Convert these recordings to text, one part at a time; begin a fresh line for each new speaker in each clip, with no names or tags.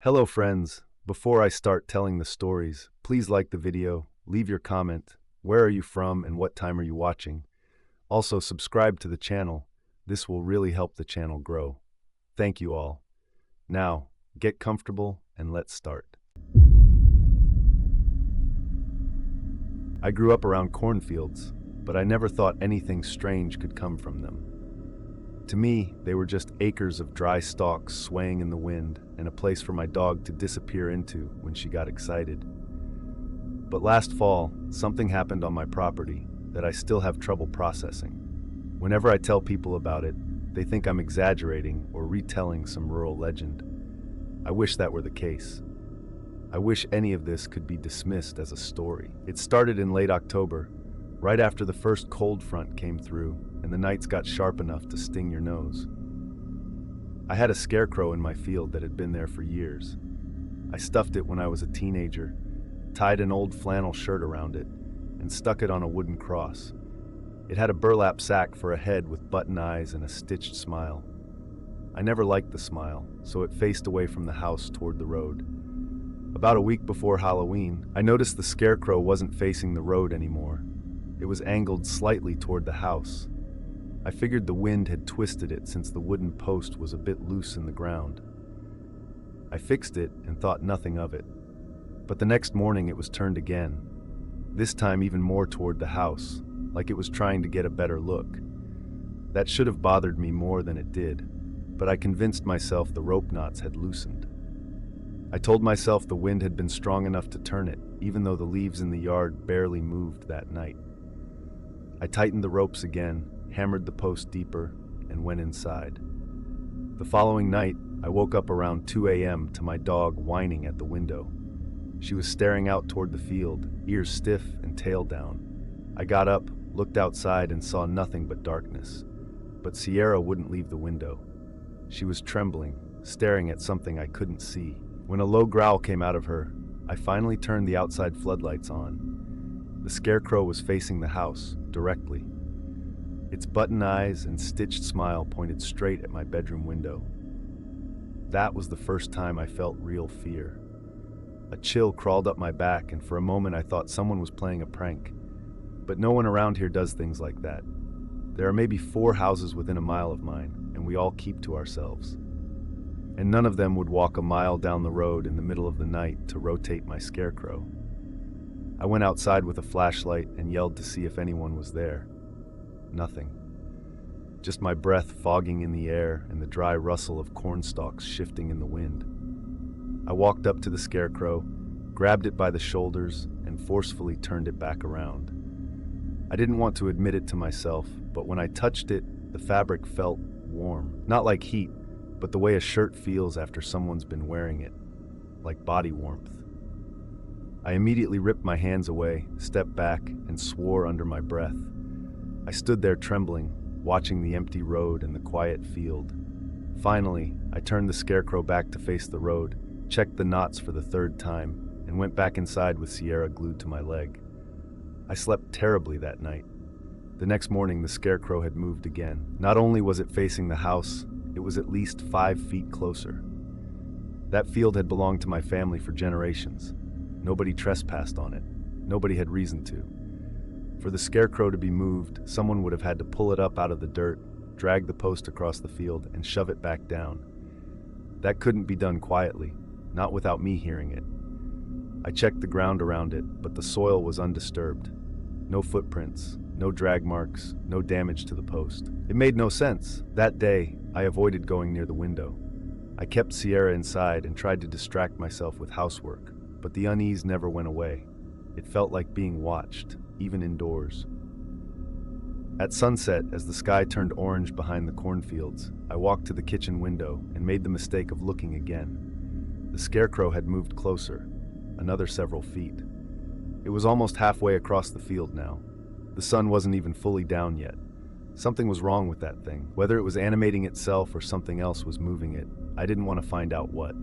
Hello friends, before I start telling the stories, please like the video, leave your comment, where are you from and what time are you watching? Also subscribe to the channel, this will really help the channel grow. Thank you all. Now, get comfortable and let's start. I grew up around cornfields, but I never thought anything strange could come from them. To me, they were just acres of dry stalks swaying in the wind and a place for my dog to disappear into when she got excited. But last fall, something happened on my property that I still have trouble processing. Whenever I tell people about it, they think I'm exaggerating or retelling some rural legend. I wish that were the case. I wish any of this could be dismissed as a story. It started in late October, right after the first cold front came through and the nights got sharp enough to sting your nose. I had a scarecrow in my field that had been there for years. I stuffed it when I was a teenager, tied an old flannel shirt around it, and stuck it on a wooden cross. It had a burlap sack for a head with button eyes and a stitched smile. I never liked the smile, so it faced away from the house toward the road. About a week before Halloween, I noticed the scarecrow wasn't facing the road anymore. It was angled slightly toward the house. I figured the wind had twisted it since the wooden post was a bit loose in the ground. I fixed it and thought nothing of it. But the next morning it was turned again, this time even more toward the house, like it was trying to get a better look. That should have bothered me more than it did, but I convinced myself the rope knots had loosened. I told myself the wind had been strong enough to turn it, even though the leaves in the yard barely moved that night. I tightened the ropes again, hammered the post deeper, and went inside. The following night, I woke up around 2 a.m. to my dog whining at the window. She was staring out toward the field, ears stiff and tail down. I got up, looked outside, and saw nothing but darkness. But Sierra wouldn't leave the window. She was trembling, staring at something I couldn't see. When a low growl came out of her, I finally turned the outside floodlights on. The scarecrow was facing the house, directly. Its button eyes and stitched smile pointed straight at my bedroom window. That was the first time I felt real fear. A chill crawled up my back, and for a moment I thought someone was playing a prank. But no one around here does things like that. There are maybe 4 houses within a mile of mine, and we all keep to ourselves. And none of them would walk a mile down the road in the middle of the night to rotate my scarecrow. I went outside with a flashlight and yelled to see if anyone was there. Nothing. Just my breath fogging in the air and the dry rustle of corn stalks shifting in the wind. I walked up to the scarecrow, grabbed it by the shoulders, and forcefully turned it back around. I didn't want to admit it to myself, but when I touched it, the fabric felt warm. Not like heat, but the way a shirt feels after someone's been wearing it, like body warmth. I immediately ripped my hands away, stepped back, and swore under my breath. I stood there trembling, watching the empty road and the quiet field. Finally, I turned the scarecrow back to face the road, checked the knots for the 3rd time, and went back inside with Sierra glued to my leg. I slept terribly that night. The next morning, the scarecrow had moved again. Not only was it facing the house, it was at least 5 feet closer. That field had belonged to my family for generations. Nobody trespassed on it. Nobody had reason to. For the scarecrow to be moved, someone would have had to pull it up out of the dirt, drag the post across the field, and shove it back down. That couldn't be done quietly, not without me hearing it. I checked the ground around it, but the soil was undisturbed. No footprints, no drag marks, no damage to the post. It made no sense. That day, I avoided going near the window. I kept Sierra inside and tried to distract myself with housework, but the unease never went away. It felt like being watched, even indoors. At sunset, as the sky turned orange behind the cornfields, I walked to the kitchen window and made the mistake of looking again. The scarecrow had moved closer, another several feet. It was almost halfway across the field now. The sun wasn't even fully down yet. Something was wrong with that thing. Whether it was animating itself or something else was moving it, I didn't want to find out what.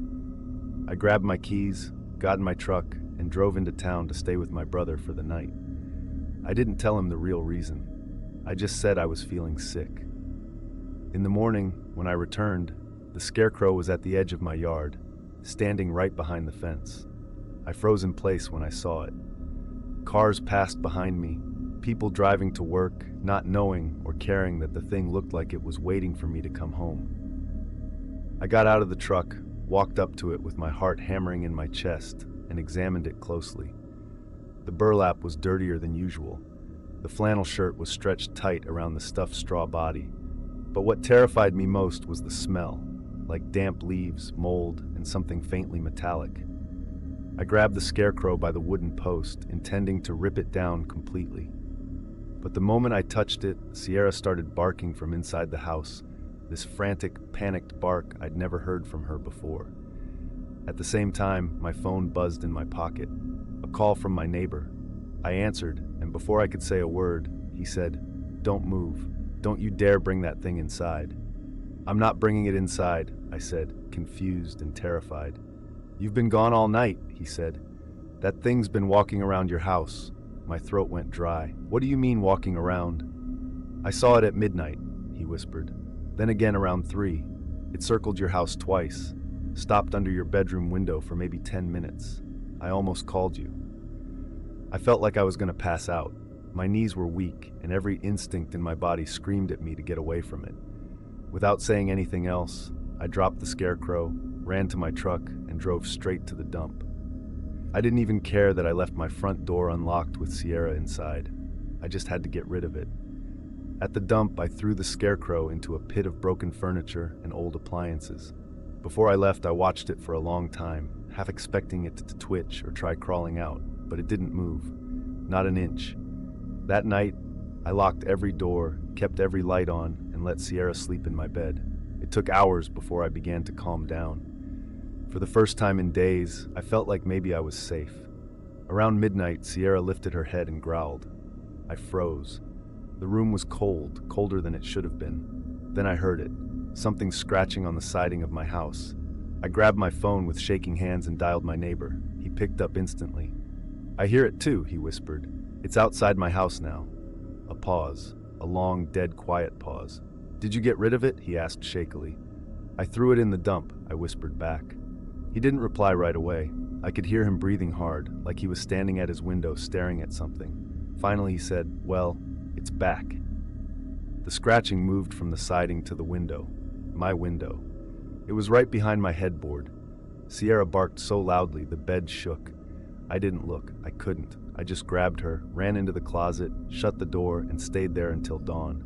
I grabbed my keys, got in my truck, and drove into town to stay with my brother for the night. I didn't tell him the real reason. I just said I was feeling sick. In the morning, when I returned, the scarecrow was at the edge of my yard, standing right behind the fence. I froze in place when I saw it. Cars passed behind me, people driving to work, not knowing or caring that the thing looked like it was waiting for me to come home. I got out of the truck, walked up to it with my heart hammering in my chest, and examined it closely. The burlap was dirtier than usual. The flannel shirt was stretched tight around the stuffed straw body. But what terrified me most was the smell, like damp leaves, mold, and something faintly metallic. I grabbed the scarecrow by the wooden post, intending to rip it down completely. But the moment I touched it, Sierra started barking from inside the house, this frantic, panicked bark I'd never heard from her before. At the same time, my phone buzzed in my pocket, a call from my neighbor. I answered, and before I could say a word, he said, "Don't move. Don't you dare bring that thing inside." "I'm not bringing it inside," I said, confused and terrified. "You've been gone all night," he said. "That thing's been walking around your house." My throat went dry. "What do you mean walking around?" "I saw it at midnight," he whispered. "Then again around 3. It circled your house twice, stopped under your bedroom window for maybe 10 minutes. I almost called you." I felt like I was going to pass out. My knees were weak, and every instinct in my body screamed at me to get away from it. Without saying anything else, I dropped the scarecrow, ran to my truck, and drove straight to the dump. I didn't even care that I left my front door unlocked with Sierra inside. I just had to get rid of it. At the dump, I threw the scarecrow into a pit of broken furniture and old appliances. Before I left, I watched it for a long time, half expecting it to twitch or try crawling out, but it didn't move. Not an inch. That night, I locked every door, kept every light on, and let Sierra sleep in my bed. It took hours before I began to calm down. For the first time in days, I felt like maybe I was safe. Around midnight, Sierra lifted her head and growled. I froze. The room was cold, colder than it should have been. Then I heard it, something scratching on the siding of my house. I grabbed my phone with shaking hands and dialed my neighbor. He picked up instantly. "I hear it too," he whispered. "It's outside my house now." A pause, a long, dead quiet pause. "Did you get rid of it?" he asked shakily. "I threw it in the dump," I whispered back. He didn't reply right away. I could hear him breathing hard, like he was standing at his window staring at something. Finally he said, "Well, it's back." The scratching moved from the siding to the window, my window. It was right behind my headboard. Sierra barked so loudly the bed shook. I didn't look. I couldn't. I just grabbed her, ran into the closet, shut the door, and stayed there until dawn.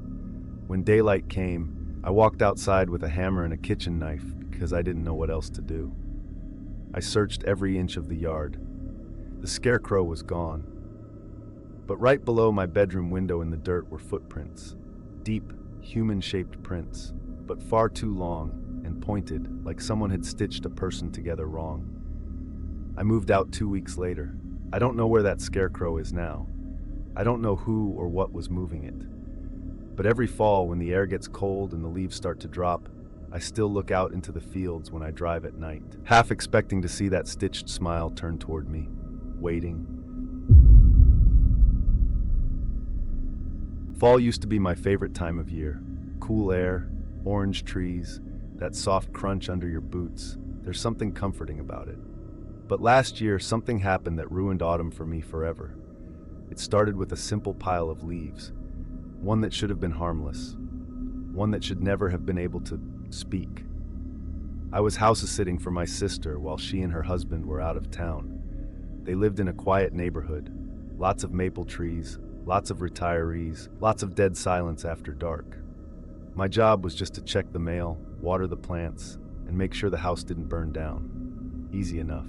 When daylight came, I walked outside with a hammer and a kitchen knife because I didn't know what else to do. I searched every inch of the yard. The scarecrow was gone. But right below my bedroom window in the dirt were footprints. Deep, human-shaped prints, but far too long and pointed, like someone had stitched a person together wrong. I moved out 2 weeks later. I don't know where that scarecrow is now. I don't know who or what was moving it. But every fall, when the air gets cold and the leaves start to drop, I still look out into the fields when I drive at night, half expecting to see that stitched smile turn toward me, waiting. Fall used to be my favorite time of year. Cool air, orange trees, that soft crunch under your boots. There's something comforting about it. But last year, something happened that ruined autumn for me forever. It started with a simple pile of leaves, one that should have been harmless, one that should never have been able to speak. I was house-sitting for my sister while she and her husband were out of town. They lived in a quiet neighborhood, lots of maple trees, lots of retirees, lots of dead silence after dark. My job was just to check the mail, water the plants, and make sure the house didn't burn down. Easy enough.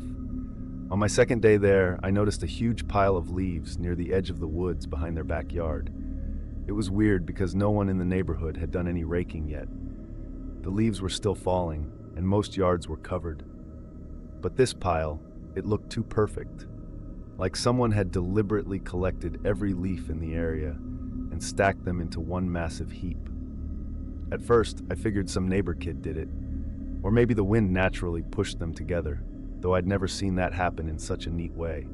On my second day there, I noticed a huge pile of leaves near the edge of the woods behind their backyard. It was weird because no one in the neighborhood had done any raking yet. The leaves were still falling, and most yards were covered. But this pile, it looked too perfect. Like someone had deliberately collected every leaf in the area and stacked them into one massive heap. At first, I figured some neighbor kid did it, or maybe the wind naturally pushed them together, though I'd never seen that happen in such a neat way.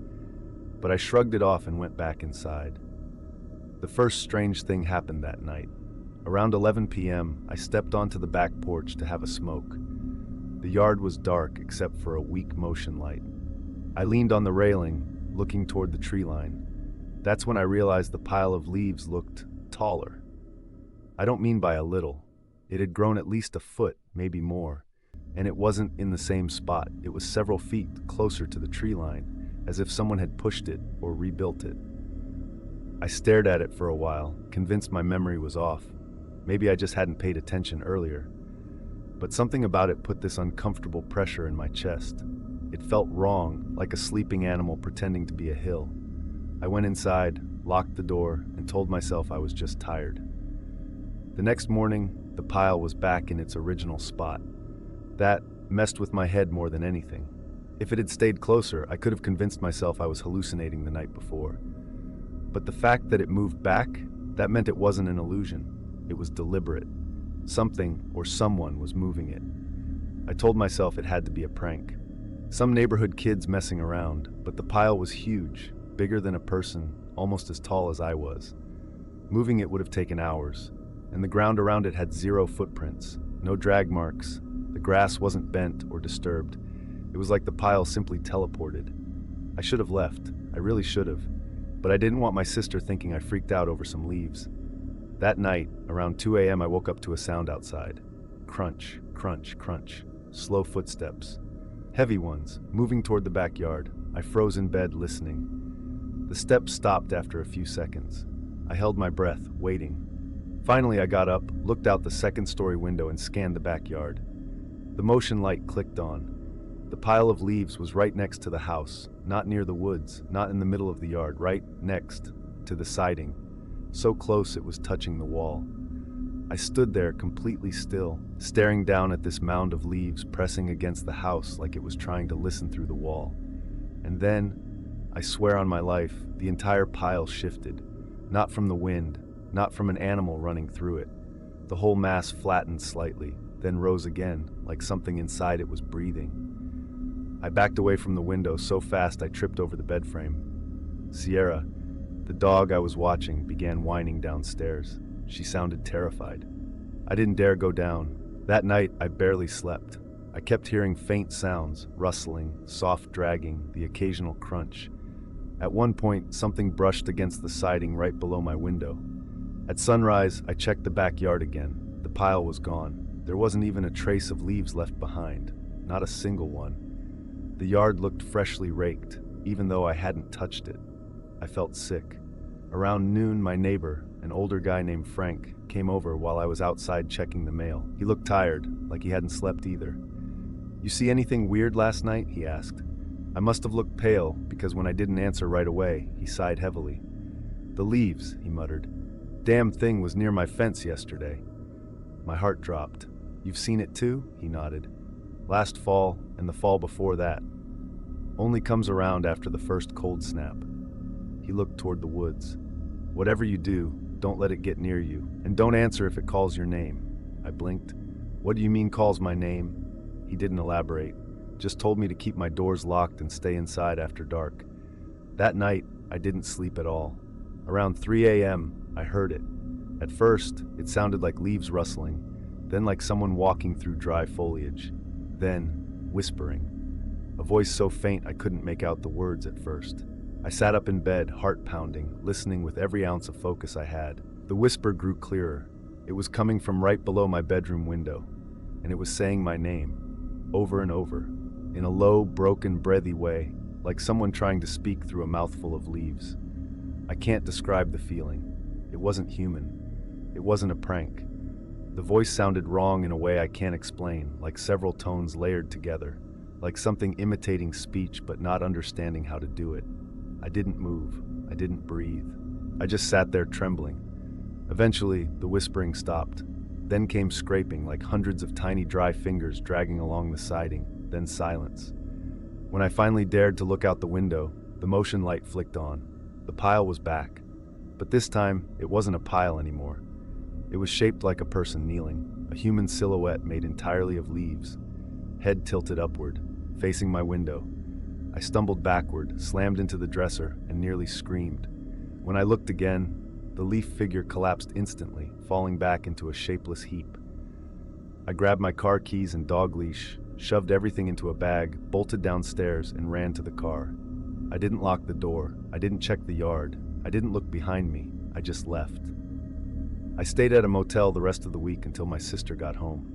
But I shrugged it off and went back inside. The first strange thing happened that night. Around 11 p.m., I stepped onto the back porch to have a smoke. The yard was dark except for a weak motion light. I leaned on the railing, looking toward the tree line. That's when I realized the pile of leaves looked taller. I don't mean by a little. It had grown at least a foot, maybe more. And it wasn't in the same spot. It was several feet closer to the tree line, as if someone had pushed it or rebuilt it. I stared at it for a while, convinced my memory was off. Maybe I just hadn't paid attention earlier. But something about it put this uncomfortable pressure in my chest. It felt wrong, like a sleeping animal pretending to be a hill. I went inside, locked the door, and told myself I was just tired. The next morning, the pile was back in its original spot. That messed with my head more than anything. If it had stayed closer, I could have convinced myself I was hallucinating the night before. But the fact that it moved back, that meant it wasn't an illusion. It was deliberate. Something or someone was moving it. I told myself it had to be a prank. Some neighborhood kids messing around, but the pile was huge, bigger than a person, almost as tall as I was. Moving it would have taken hours, and the ground around it had zero footprints, no drag marks. The grass wasn't bent or disturbed. It was like the pile simply teleported. I should have left. I really should have. But I didn't want my sister thinking I freaked out over some leaves. That night, around 2 a.m., I woke up to a sound outside. Crunch, crunch, crunch. Slow footsteps. Heavy ones, moving toward the backyard. I froze in bed, listening. The steps stopped after a few seconds. I held my breath, waiting. Finally, I got up, looked out the second-story window, and scanned the backyard. The motion light clicked on. The pile of leaves was right next to the house, not near the woods, not in the middle of the yard, right next to the siding. So close it was touching the wall. I stood there completely still, staring down at this mound of leaves pressing against the house like it was trying to listen through the wall. And then, I swear on my life, the entire pile shifted. Not from the wind, not from an animal running through it. The whole mass flattened slightly, then rose again, like something inside it was breathing. I backed away from the window so fast I tripped over the bed frame. Sierra, the dog I was watching, began whining downstairs. She sounded terrified. I didn't dare go down. That night, I barely slept. I kept hearing faint sounds, rustling, soft dragging, the occasional crunch. At one point, something brushed against the siding right below my window. At sunrise, I checked the backyard again. The pile was gone. There wasn't even a trace of leaves left behind. Not a single one. The yard looked freshly raked, even though I hadn't touched it. I felt sick. Around noon, my neighbor, an older guy named Frank, came over while I was outside checking the mail. He looked tired, like he hadn't slept either. "You see anything weird last night?" he asked. I must have looked pale, because when I didn't answer right away, he sighed heavily. "The leaves," he muttered. "Damn thing was near my fence yesterday." My heart dropped. "You've seen it too?" he nodded. "Last fall, and the fall before that. Only comes around after the first cold snap." He looked toward the woods. "Whatever you do, don't let it get near you, and don't answer if it calls your name." I blinked. "What do you mean calls my name?" He didn't elaborate, just told me to keep my doors locked and stay inside after dark. That night, I didn't sleep at all. Around 3 a.m., I heard it. At first, it sounded like leaves rustling, then like someone walking through dry foliage, then whispering. A voice so faint I couldn't make out the words at first. I sat up in bed, heart pounding, listening with every ounce of focus I had. The whisper grew clearer. It was coming from right below my bedroom window, and it was saying my name, over and over, in a low, broken, breathy way, like someone trying to speak through a mouthful of leaves. I can't describe the feeling. It wasn't human. It wasn't a prank. The voice sounded wrong in a way I can't explain, like several tones layered together, like something imitating speech but not understanding how to do it. I didn't move. I didn't breathe. I just sat there trembling. Eventually, the whispering stopped. Then came scraping, like hundreds of tiny dry fingers dragging along the siding, then silence. When I finally dared to look out the window, the motion light flicked on. The pile was back. But this time, it wasn't a pile anymore. It was shaped like a person kneeling, a human silhouette made entirely of leaves, head tilted upward, facing my window. I stumbled backward, slammed into the dresser, and nearly screamed. When I looked again, the leaf figure collapsed instantly, falling back into a shapeless heap. I grabbed my car keys and dog leash, shoved everything into a bag, bolted downstairs, and ran to the car. I didn't lock the door. I didn't check the yard. I didn't look behind me. I just left. I stayed at a motel the rest of the week until my sister got home.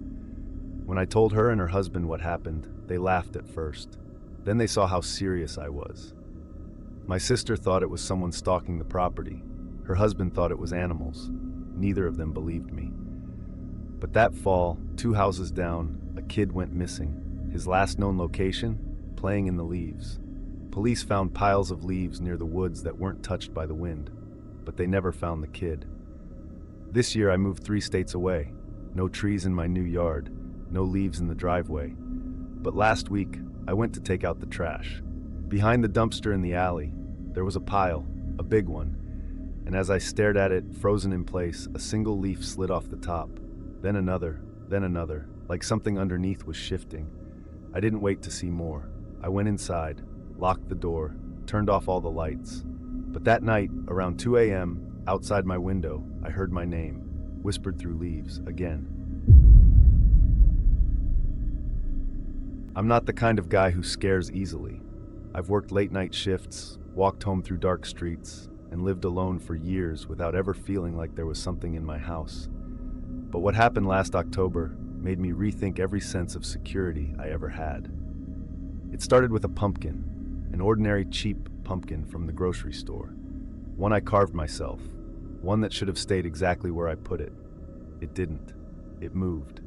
When I told her and her husband what happened, they laughed at first. Then they saw how serious I was. My sister thought it was someone stalking the property. Her husband thought it was animals. Neither of them believed me. But that fall, 2 houses down, a kid went missing. His last known location? Playing in the leaves. Police found piles of leaves near the woods that weren't touched by the wind, but they never found the kid. This year I moved 3 states away. No trees in my new yard, no leaves in the driveway. But last week, I went to take out the trash. Behind the dumpster in the alley, there was a pile, a big one. And as I stared at it, frozen in place, a single leaf slid off the top. Then another, like something underneath was shifting. I didn't wait to see more. I went inside, locked the door, turned off all the lights. But that night, around 2 a.m., outside my window, I heard my name, whispered through leaves, again. I'm not the kind of guy who scares easily. I've worked late-night shifts, walked home through dark streets, and lived alone for years without ever feeling like there was something in my house. But what happened last October made me rethink every sense of security I ever had. It started with a pumpkin, an ordinary cheap pumpkin from the grocery store. One I carved myself, one that should have stayed exactly where I put it. It didn't. It moved.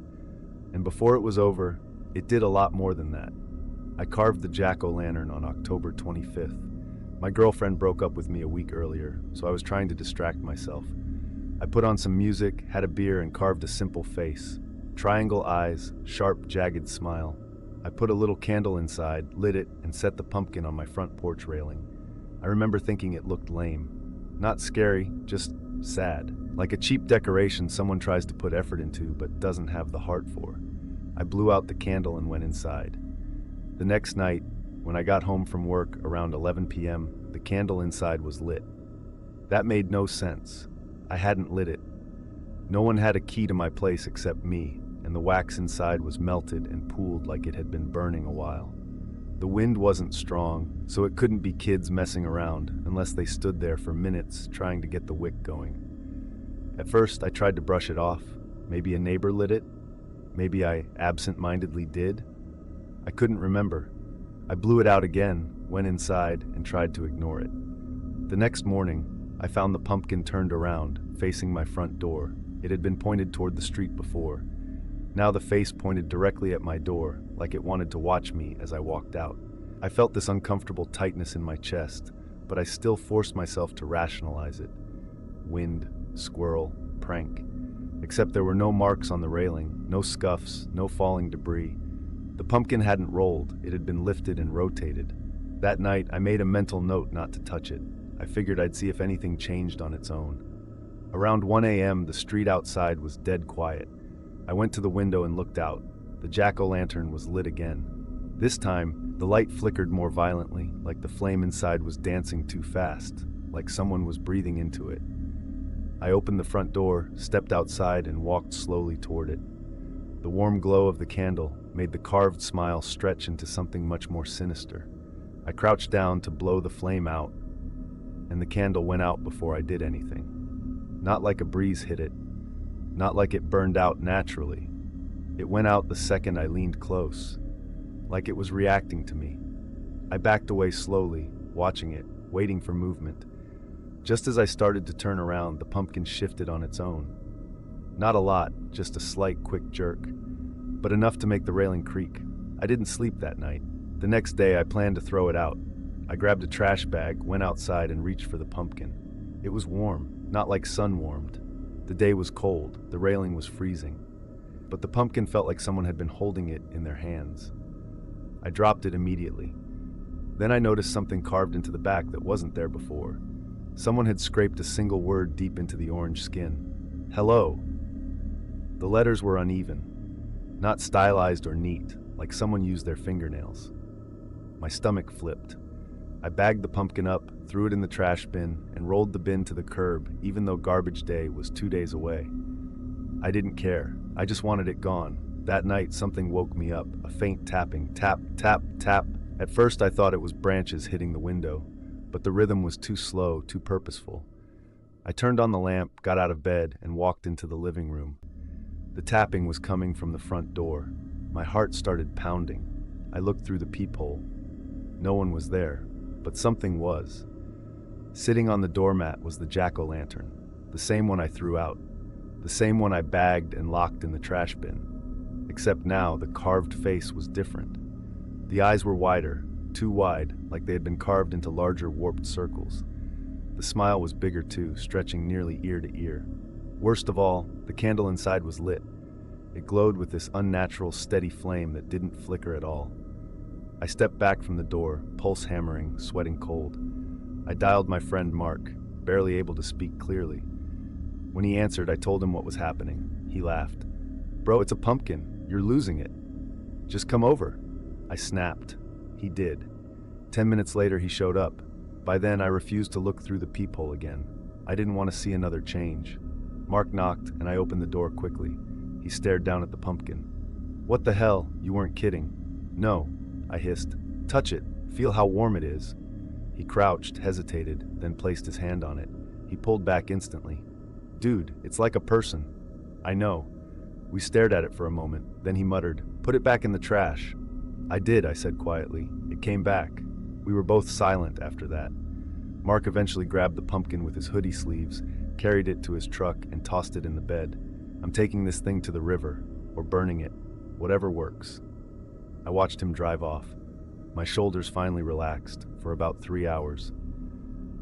And before it was over, it did a lot more than that. I carved the jack-o'-lantern on October 25th. My girlfriend broke up with me a week earlier, so I was trying to distract myself. I put on some music, had a beer, and carved a simple face. Triangle eyes, sharp, jagged smile. I put a little candle inside, lit it, and set the pumpkin on my front porch railing. I remember thinking it looked lame. Not scary, just sad. Like a cheap decoration someone tries to put effort into but doesn't have the heart for. I blew out the candle and went inside. The next night, when I got home from work around 11 p.m., the candle inside was lit. That made no sense. I hadn't lit it. No one had a key to my place except me, and the wax inside was melted and pooled like it had been burning a while. The wind wasn't strong, so it couldn't be kids messing around unless they stood there for minutes trying to get the wick going. At first, I tried to brush it off. Maybe a neighbor lit it. Maybe I absent-mindedly did. I couldn't remember. I blew it out again, went inside, and tried to ignore it. The next morning, I found the pumpkin turned around, facing my front door. It had been pointed toward the street before. Now the face pointed directly at my door, like it wanted to watch me as I walked out. I felt this uncomfortable tightness in my chest, but I still forced myself to rationalize it. Wind, squirrel, prank. Except there were no marks on the railing, no scuffs, no falling debris. The pumpkin hadn't rolled, it had been lifted and rotated. That night, I made a mental note not to touch it. I figured I'd see if anything changed on its own. Around 1 a.m., the street outside was dead quiet. I went to the window and looked out. The jack-o'-lantern was lit again. This time, the light flickered more violently, like the flame inside was dancing too fast, like someone was breathing into it. I opened the front door, stepped outside, and walked slowly toward it. The warm glow of the candle made the carved smile stretch into something much more sinister. I crouched down to blow the flame out, and the candle went out before I did anything. Not like a breeze hit it, not like it burned out naturally. It went out the second I leaned close, like it was reacting to me. I backed away slowly, watching it, waiting for movement. Just as I started to turn around, the pumpkin shifted on its own. Not a lot, just a slight, quick jerk, but enough to make the railing creak. I didn't sleep that night. The next day, I planned to throw it out. I grabbed a trash bag, went outside, and reached for the pumpkin. It was warm, not like sun warmed. The day was cold, the railing was freezing, but the pumpkin felt like someone had been holding it in their hands. I dropped it immediately. Then I noticed something carved into the back that wasn't there before. Someone had scraped a single word deep into the orange skin. Hello. The letters were uneven, not stylized or neat, like someone used their fingernails. My stomach flipped. I bagged the pumpkin up, threw it in the trash bin, and rolled the bin to the curb, even though garbage day was 2 days away. I didn't care. I just wanted it gone. That night, something woke me up, a faint tapping, tap, tap, tap. At first, I thought it was branches hitting the window, but the rhythm was too slow, too purposeful. I turned on the lamp, got out of bed, and walked into the living room. The tapping was coming from the front door. My heart started pounding. I looked through the peephole. No one was there, but something was. Sitting on the doormat was the jack-o'-lantern, the same one I threw out, the same one I bagged and locked in the trash bin. Except now, the carved face was different. The eyes were wider, too wide, like they had been carved into larger warped circles. The smile was bigger too, stretching nearly ear to ear. Worst of all, the candle inside was lit. It glowed with this unnatural, steady flame that didn't flicker at all. I stepped back from the door, pulse hammering, sweating cold. I dialed my friend Mark, barely able to speak clearly. When he answered, I told him what was happening. He laughed. "Bro, it's a pumpkin. You're losing it. Just come over." I snapped. He did. 10 minutes later, he showed up. By then, I refused to look through the peephole again. I didn't want to see another change. Mark knocked, and I opened the door quickly. He stared down at the pumpkin. "What the hell? You weren't kidding." "No," I hissed. "Touch it. Feel how warm it is." He crouched, hesitated, then placed his hand on it. He pulled back instantly. "Dude, it's like a person." "I know." We stared at it for a moment. Then he muttered, "Put it back in the trash." "I did," I said quietly. "It came back." We were both silent after that. Mark eventually grabbed the pumpkin with his hoodie sleeves, carried it to his truck, and tossed it in the bed. "I'm taking this thing to the river, or burning it. Whatever works." I watched him drive off. My shoulders finally relaxed, for about 3 hours.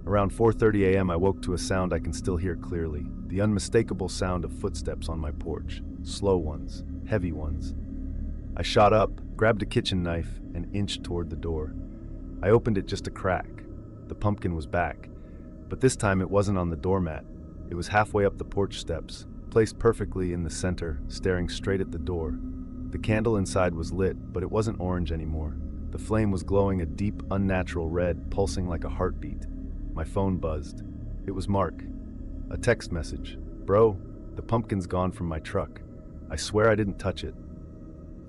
Around 4:30 a.m. I woke to a sound I can still hear clearly, the unmistakable sound of footsteps on my porch, slow ones, heavy ones. I shot up, grabbed a kitchen knife, and inched toward the door. I opened it just a crack. The pumpkin was back, but this time it wasn't on the doormat. It was halfway up the porch steps, placed perfectly in the center, staring straight at the door. The candle inside was lit, but it wasn't orange anymore. The flame was glowing a deep, unnatural red, pulsing like a heartbeat. My phone buzzed. It was Mark. A text message. "Bro, the pumpkin's gone from my truck. I swear I didn't touch it."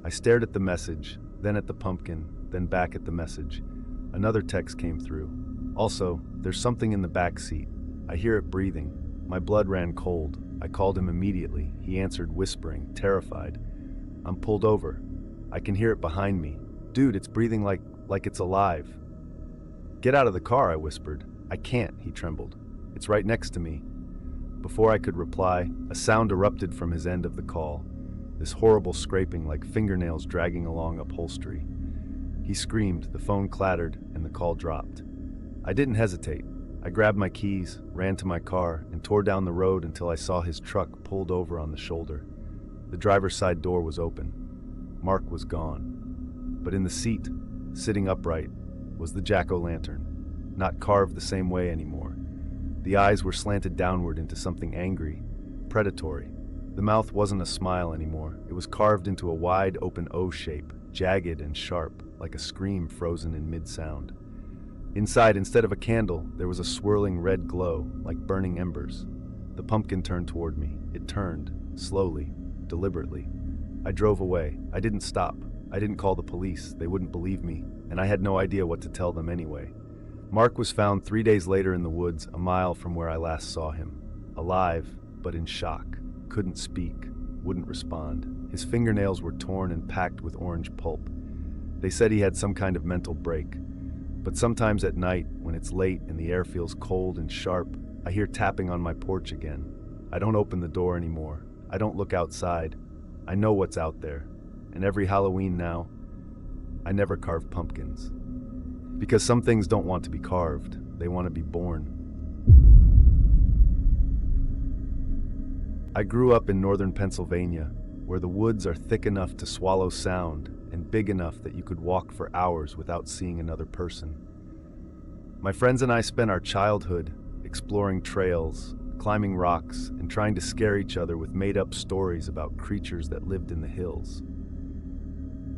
I stared at the message, then at the pumpkin, then back at the message. Another text came through. "Also, there's something in the back seat. I hear it breathing." My blood ran cold. I called him immediately. He answered, whispering, terrified. "I'm pulled over. I can hear it behind me. Dude, it's breathing like it's alive." "Get out of the car," I whispered. "I can't," he trembled. "It's right next to me." Before I could reply, a sound erupted from his end of the call. This horrible scraping like fingernails dragging along upholstery. He screamed, the phone clattered, and the call dropped. I didn't hesitate. I grabbed my keys, ran to my car, and tore down the road until I saw his truck pulled over on the shoulder. The driver's side door was open. Mark was gone. But in the seat, sitting upright, was the jack-o'-lantern, not carved the same way anymore. The eyes were slanted downward into something angry, predatory. The mouth wasn't a smile anymore. It was carved into a wide, open O shape, jagged and sharp, like a scream frozen in mid-sound. Inside, instead of a candle, there was a swirling red glow, like burning embers. The pumpkin turned toward me. It turned, slowly, deliberately. I drove away. I didn't stop. I didn't call the police. They wouldn't believe me, and I had no idea what to tell them anyway. Mark was found 3 days later in the woods, a mile from where I last saw him. Alive, but in shock. Couldn't speak, wouldn't respond. His fingernails were torn and packed with orange pulp. They said he had some kind of mental break. But sometimes at night, when it's late and the air feels cold and sharp, I hear tapping on my porch again. I don't open the door anymore. I don't look outside. I know what's out there. And every Halloween now, I never carve pumpkins. Because some things don't want to be carved. They want to be born. I grew up in northern Pennsylvania, where the woods are thick enough to swallow sound and big enough that you could walk for hours without seeing another person. My friends and I spent our childhood exploring trails, climbing rocks, and trying to scare each other with made-up stories about creatures that lived in the hills.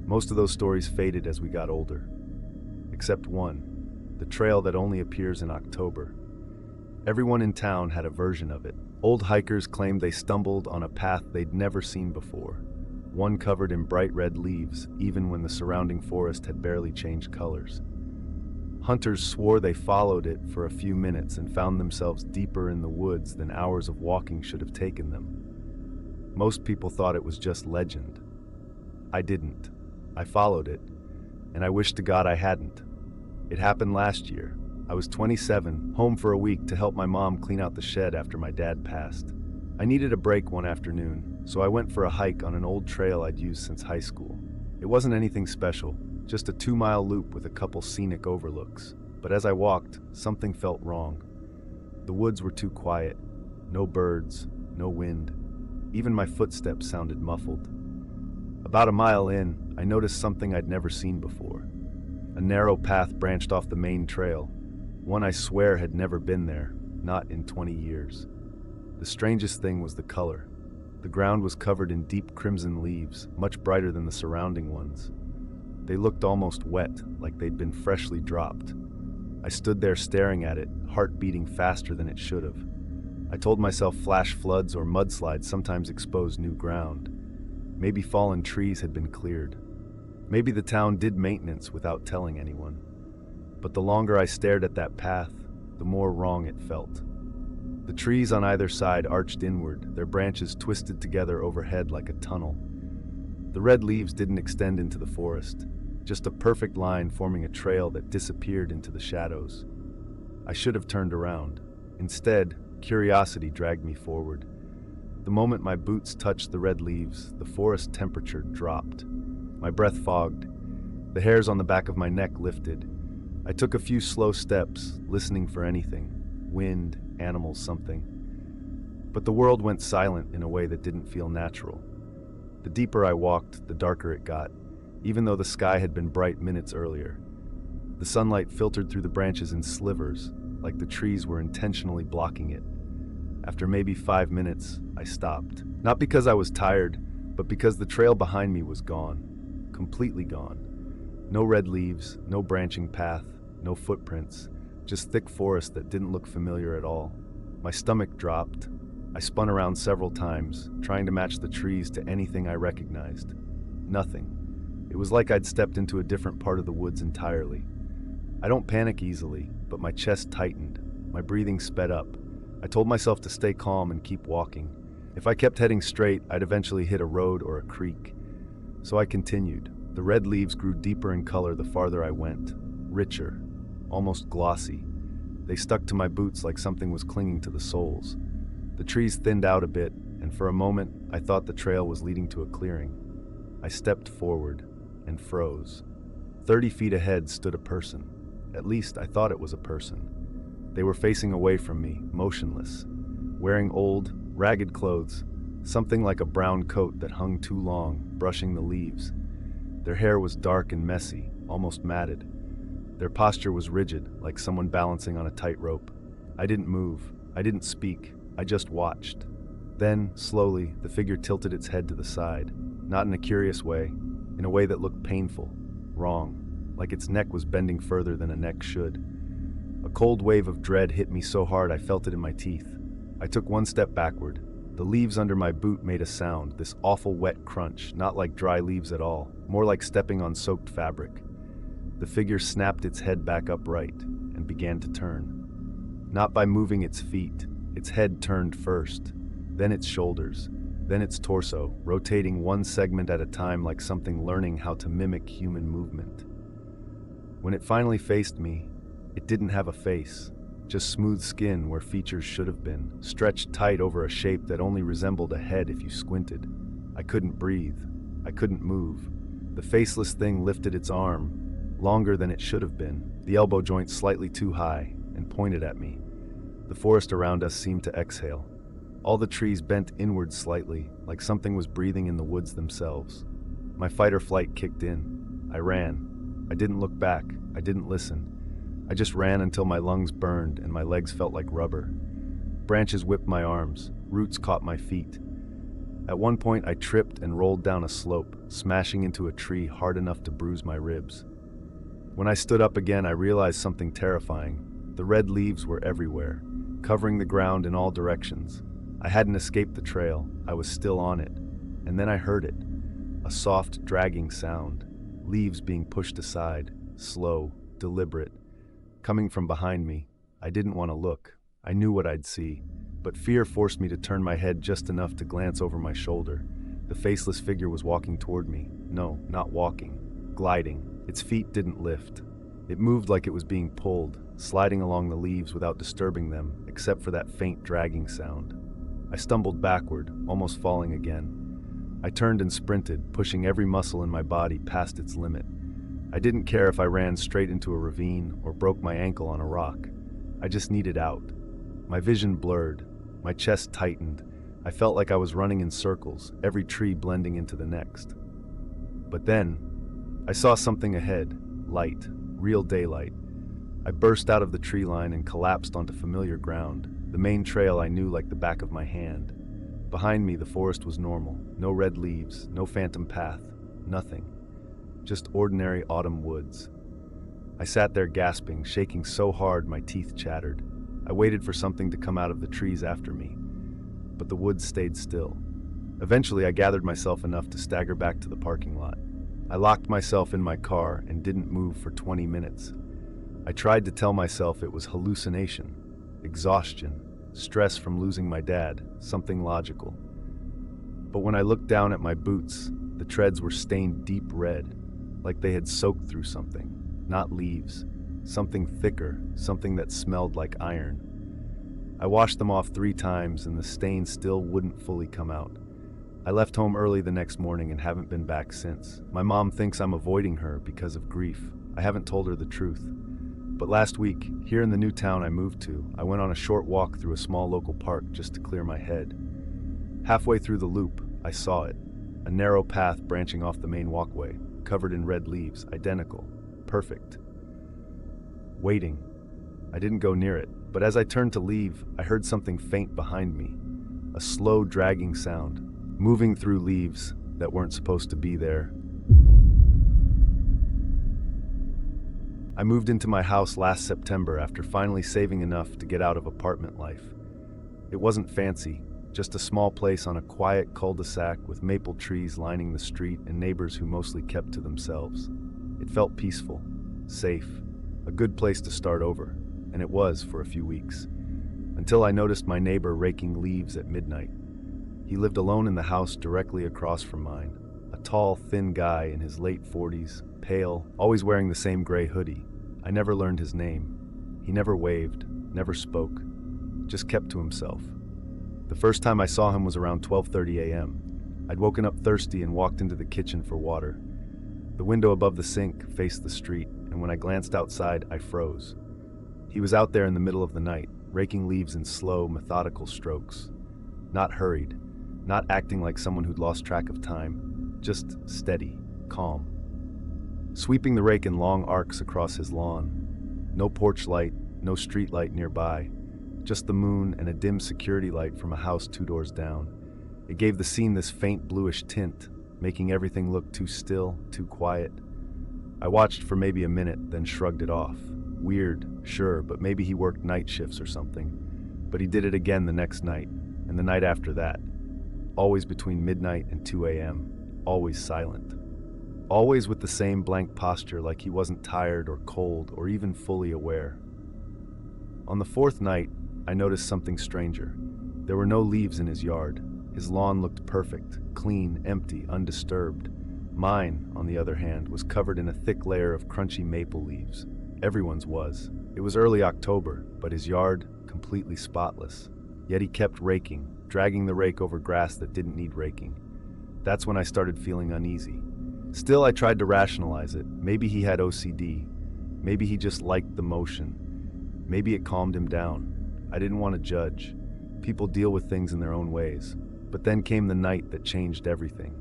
Most of those stories faded as we got older. Except one, the trail that only appears in October. Everyone in town had a version of it. Old hikers claimed they stumbled on a path they'd never seen before. one covered in bright red leaves, even when the surrounding forest had barely changed colors. Hunters swore they followed it for a few minutes and found themselves deeper in the woods than hours of walking should have taken them. Most people thought it was just legend. I didn't. I followed it, and I wish to God I hadn't. It happened last year. I was 27, home for a week to help my mom clean out the shed after my dad passed. I needed a break one afternoon, so I went for a hike on an old trail I'd used since high school. It wasn't anything special, just a 2-mile loop with a couple scenic overlooks. But as I walked, something felt wrong. The woods were too quiet. No birds, no wind. Even my footsteps sounded muffled. About a mile in, I noticed something I'd never seen before. A narrow path branched off the main trail, one I swear had never been there, not in 20 years. The strangest thing was the color. The ground was covered in deep crimson leaves, much brighter than the surrounding ones. They looked almost wet, like they'd been freshly dropped. I stood there staring at it, heart beating faster than it should have. I told myself flash floods or mudslides sometimes expose new ground. Maybe fallen trees had been cleared. Maybe the town did maintenance without telling anyone. But the longer I stared at that path, the more wrong it felt. The trees on either side arched inward, their branches twisted together overhead like a tunnel. The red leaves didn't extend into the forest, just a perfect line forming a trail that disappeared into the shadows. I should have turned around. Instead, curiosity dragged me forward. The moment my boots touched the red leaves, the forest temperature dropped. My breath fogged. The hairs on the back of my neck lifted. I took a few slow steps, listening for anything. Wind, animals, something. But the world went silent in a way that didn't feel natural. The deeper I walked, the darker it got, even though the sky had been bright minutes earlier. The sunlight filtered through the branches in slivers, like the trees were intentionally blocking it. After maybe 5 minutes, I stopped. Not because I was tired, but because the trail behind me was gone. Completely gone. No red leaves, no branching path, no footprints, just thick forest that didn't look familiar at all. My stomach dropped. I spun around several times, trying to match the trees to anything I recognized. Nothing. It was like I'd stepped into a different part of the woods entirely. I don't panic easily, but my chest tightened. My breathing sped up. I told myself to stay calm and keep walking. If I kept heading straight, I'd eventually hit a road or a creek. So I continued. The red leaves grew deeper in color the farther I went. Richer, almost glossy. They stuck to my boots like something was clinging to the soles. The trees thinned out a bit, and for a moment, I thought the trail was leading to a clearing. I stepped forward and froze. 30 feet ahead stood a person. At least I thought it was a person. They were facing away from me, motionless, wearing old, ragged clothes, something like a brown coat that hung too long, brushing the leaves. Their hair was dark and messy, almost matted. Their posture was rigid, like someone balancing on a tightrope. I didn't move. I didn't speak. I just watched. Then, slowly, the figure tilted its head to the side, not in a curious way, in a way that looked painful, wrong, like its neck was bending further than a neck should. A cold wave of dread hit me so hard I felt it in my teeth. I took one step backward. The leaves under my boot made a sound, this awful wet crunch, not like dry leaves at all, more like stepping on soaked fabric. The figure snapped its head back upright and began to turn. Not by moving its feet. Its head turned first, then its shoulders, then its torso, rotating one segment at a time like something learning how to mimic human movement. When it finally faced me, it didn't have a face, just smooth skin where features should have been, stretched tight over a shape that only resembled a head if you squinted. I couldn't breathe. I couldn't move. The faceless thing lifted its arm, longer than it should have been, the elbow joint slightly too high, and pointed at me. The forest around us seemed to exhale. All the trees bent inward slightly, like something was breathing in the woods themselves. My fight or flight kicked in. I ran. I didn't look back. I didn't listen. I just ran until my lungs burned and my legs felt like rubber. Branches whipped my arms. Roots caught my feet. At one point, I tripped and rolled down a slope, smashing into a tree hard enough to bruise my ribs. When I stood up again, I realized something terrifying. The red leaves were everywhere, covering the ground in all directions. I hadn't escaped the trail. I was still on it. And then I heard it. A soft, dragging sound, leaves being pushed aside, slow, deliberate. Coming from behind me, I didn't want to look. I knew what I'd see, but fear forced me to turn my head just enough to glance over my shoulder. The faceless figure was walking toward me. No, not walking, gliding. Its feet didn't lift. It moved like it was being pulled, sliding along the leaves without disturbing them, except for that faint dragging sound. I stumbled backward, almost falling again. I turned and sprinted, pushing every muscle in my body past its limit. I didn't care if I ran straight into a ravine or broke my ankle on a rock. I just needed out. My vision blurred. My chest tightened. I felt like I was running in circles, every tree blending into the next. But then, I saw something ahead. Light. Real daylight. I burst out of the tree line and collapsed onto familiar ground, the main trail I knew like the back of my hand. Behind me, the forest was normal. No red leaves, no phantom path, nothing. Just ordinary autumn woods. I sat there gasping, shaking so hard my teeth chattered. I waited for something to come out of the trees after me, but the woods stayed still. Eventually, I gathered myself enough to stagger back to the parking lot. I locked myself in my car and didn't move for 20 minutes. I tried to tell myself it was hallucination, exhaustion, stress from losing my dad, something logical. But when I looked down at my boots, the treads were stained deep red, like they had soaked through something, not leaves, something thicker, something that smelled like iron. I washed them off 3 times and the stain still wouldn't fully come out. I left home early the next morning and haven't been back since. My mom thinks I'm avoiding her because of grief. I haven't told her the truth. But last week, here in the new town I moved to, I went on a short walk through a small local park just to clear my head. Halfway through the loop, I saw it. A narrow path branching off the main walkway, covered in red leaves, identical, perfect. Waiting. I didn't go near it, but as I turned to leave, I heard something faint behind me. A slow, dragging sound, moving through leaves that weren't supposed to be there. I moved into my house last September after finally saving enough to get out of apartment life. It wasn't fancy, just a small place on a quiet cul-de-sac with maple trees lining the street and neighbors who mostly kept to themselves. It felt peaceful, safe, a good place to start over, and it was for a few weeks, until I noticed my neighbor raking leaves at midnight. He lived alone in the house directly across from mine, a tall, thin guy in his late 40s, pale, always wearing the same gray hoodie. I never learned his name. He never waved, never spoke, just kept to himself. The first time I saw him was around 12:30 a.m. I'd woken up thirsty and walked into the kitchen for water. The window above the sink faced the street, and when I glanced outside, I froze. He was out there in the middle of the night, raking leaves in slow, methodical strokes. Not hurried, not acting like someone who'd lost track of time, just steady, calm. Sweeping the rake in long arcs across his lawn. No porch light, no street light nearby, just the moon and a dim security light from a house 2 doors down. It gave the scene this faint bluish tint, making everything look too still, too quiet. I watched for maybe a minute, then shrugged it off. Weird, sure, but maybe he worked night shifts or something. But he did it again the next night, and the night after that. Always between midnight and 2 a.m., always silent. Always with the same blank posture, like he wasn't tired or cold or even fully aware. On the 4th night, I noticed something stranger. There were no leaves in his yard. His lawn looked perfect, clean, empty, undisturbed. Mine, on the other hand, was covered in a thick layer of crunchy maple leaves. Everyone's was. It was early October, but his yard, completely spotless. Yet he kept raking, dragging the rake over grass that didn't need raking. That's when I started feeling uneasy. Still, I tried to rationalize it. Maybe he had OCD. Maybe he just liked the motion. Maybe it calmed him down. I didn't want to judge. People deal with things in their own ways. But then came the night that changed everything.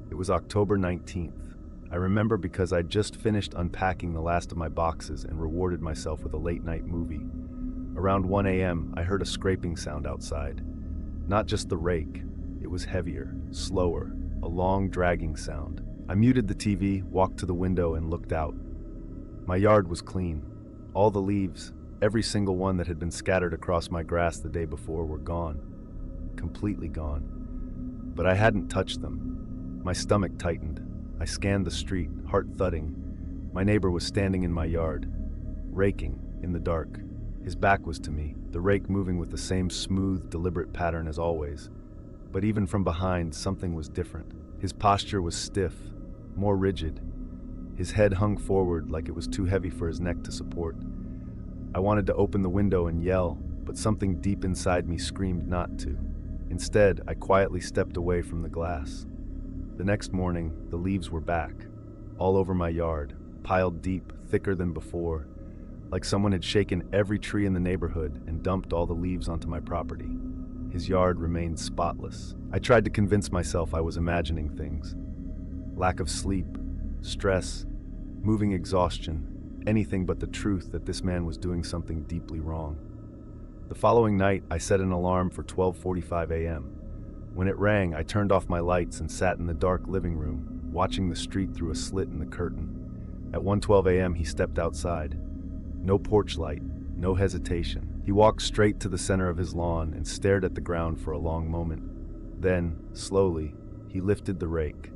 It was October 19th. I remember because I'd just finished unpacking the last of my boxes and rewarded myself with a late-night movie. Around 1 a.m., I heard a scraping sound outside. Not just the rake. It was heavier, slower, a long, dragging sound. I muted the TV, walked to the window, and looked out. My yard was clean. All the leaves, every single one that had been scattered across my grass the day before, were gone. Completely gone. But I hadn't touched them. My stomach tightened. I scanned the street, heart thudding. My neighbor was standing in my yard, raking in the dark. His back was to me, the rake moving with the same smooth, deliberate pattern as always. But even from behind, something was different. His posture was stiff, more rigid. His head hung forward like it was too heavy for his neck to support. I wanted to open the window and yell, but something deep inside me screamed not to. Instead, I quietly stepped away from the glass. The next morning, the leaves were back, all over my yard, piled deep, thicker than before, like someone had shaken every tree in the neighborhood and dumped all the leaves onto my property. His yard remained spotless. I tried to convince myself I was imagining things. Lack of sleep, stress, moving exhaustion, anything but the truth that this man was doing something deeply wrong. The following night, I set an alarm for 12:45 a.m. When it rang, I turned off my lights and sat in the dark living room, watching the street through a slit in the curtain. At 1:12 a.m., he stepped outside. No porch light, no hesitation. He walked straight to the center of his lawn and stared at the ground for a long moment. Then, slowly, he lifted the rake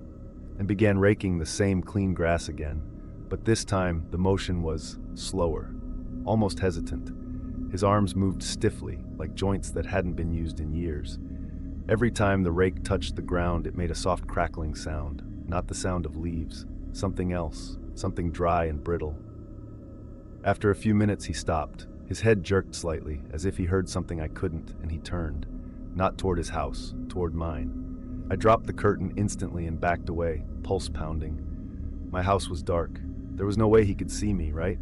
and began raking the same clean grass again. But this time, the motion was slower, almost hesitant. His arms moved stiffly, like joints that hadn't been used in years. Every time the rake touched the ground, it made a soft crackling sound, not the sound of leaves, something else, something dry and brittle. After a few minutes, he stopped. His head jerked slightly, as if he heard something I couldn't, and he turned, not toward his house, toward mine. I dropped the curtain instantly and backed away, pulse pounding. My house was dark. There was no way he could see me, right?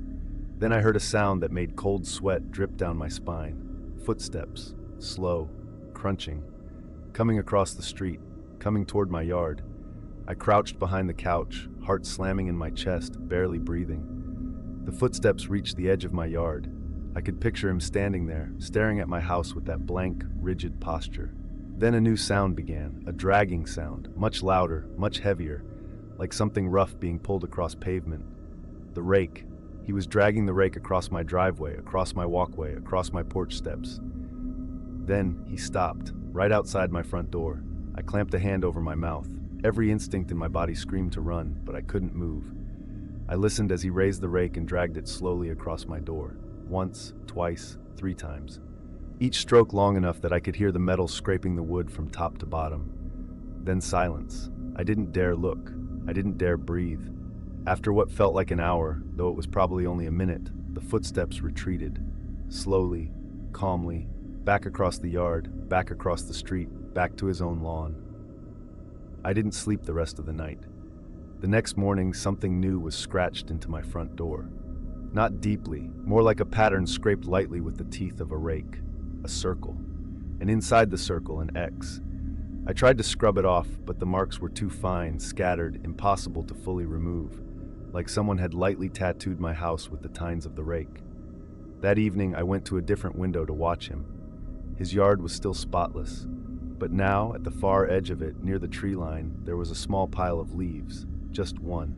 Then I heard a sound that made cold sweat drip down my spine. Footsteps, slow, crunching, coming across the street, coming toward my yard. I crouched behind the couch, heart slamming in my chest, barely breathing. The footsteps reached the edge of my yard. I could picture him standing there, staring at my house with that blank, rigid posture. Then a new sound began, a dragging sound, much louder, much heavier, like something rough being pulled across pavement. The rake. He was dragging the rake across my driveway, across my walkway, across my porch steps. Then he stopped, right outside my front door. I clamped a hand over my mouth. Every instinct in my body screamed to run, but I couldn't move. I listened as he raised the rake and dragged it slowly across my door. Once, twice, 3 times. Each stroke long enough that I could hear the metal scraping the wood from top to bottom. Then silence. I didn't dare look. I didn't dare breathe. After what felt like an hour, though it was probably only a minute, the footsteps retreated. Slowly, calmly, back across the yard, back across the street, back to his own lawn. I didn't sleep the rest of the night. The next morning, something new was scratched into my front door. Not deeply, more like a pattern scraped lightly with the teeth of a rake. A circle. And inside the circle, an X. I tried to scrub it off, but the marks were too fine, scattered, impossible to fully remove, like someone had lightly tattooed my house with the tines of the rake. That evening, I went to a different window to watch him. His yard was still spotless, but now, at the far edge of it, near the tree line, there was a small pile of leaves. Just one.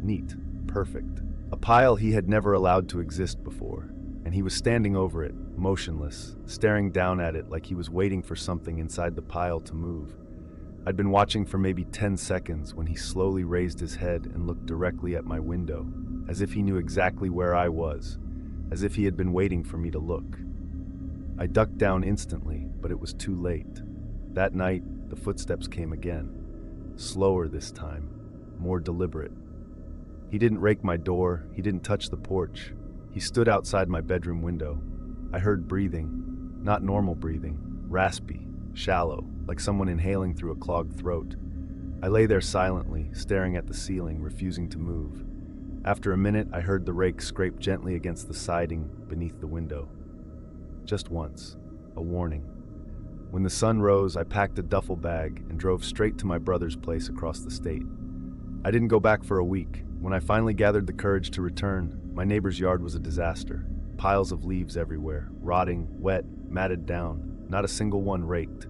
Neat. Perfect. A pile he had never allowed to exist before, and he was standing over it, motionless, staring down at it like he was waiting for something inside the pile to move. I'd been watching for maybe 10 seconds when he slowly raised his head and looked directly at my window, as if he knew exactly where I was, as if he had been waiting for me to look. I ducked down instantly, but it was too late. That night, the footsteps came again. Slower this time, more deliberate. He didn't rake my door, he didn't touch the porch. He stood outside my bedroom window. I heard breathing, not normal breathing, raspy, shallow, like someone inhaling through a clogged throat. I lay there silently, staring at the ceiling, refusing to move. After a minute, I heard the rake scrape gently against the siding beneath the window. Just once, a warning. When the sun rose, I packed a duffel bag and drove straight to my brother's place across the state. I didn't go back for a week. When I finally gathered the courage to return, my neighbor's yard was a disaster. Piles of leaves everywhere, rotting, wet, matted down, not a single one raked.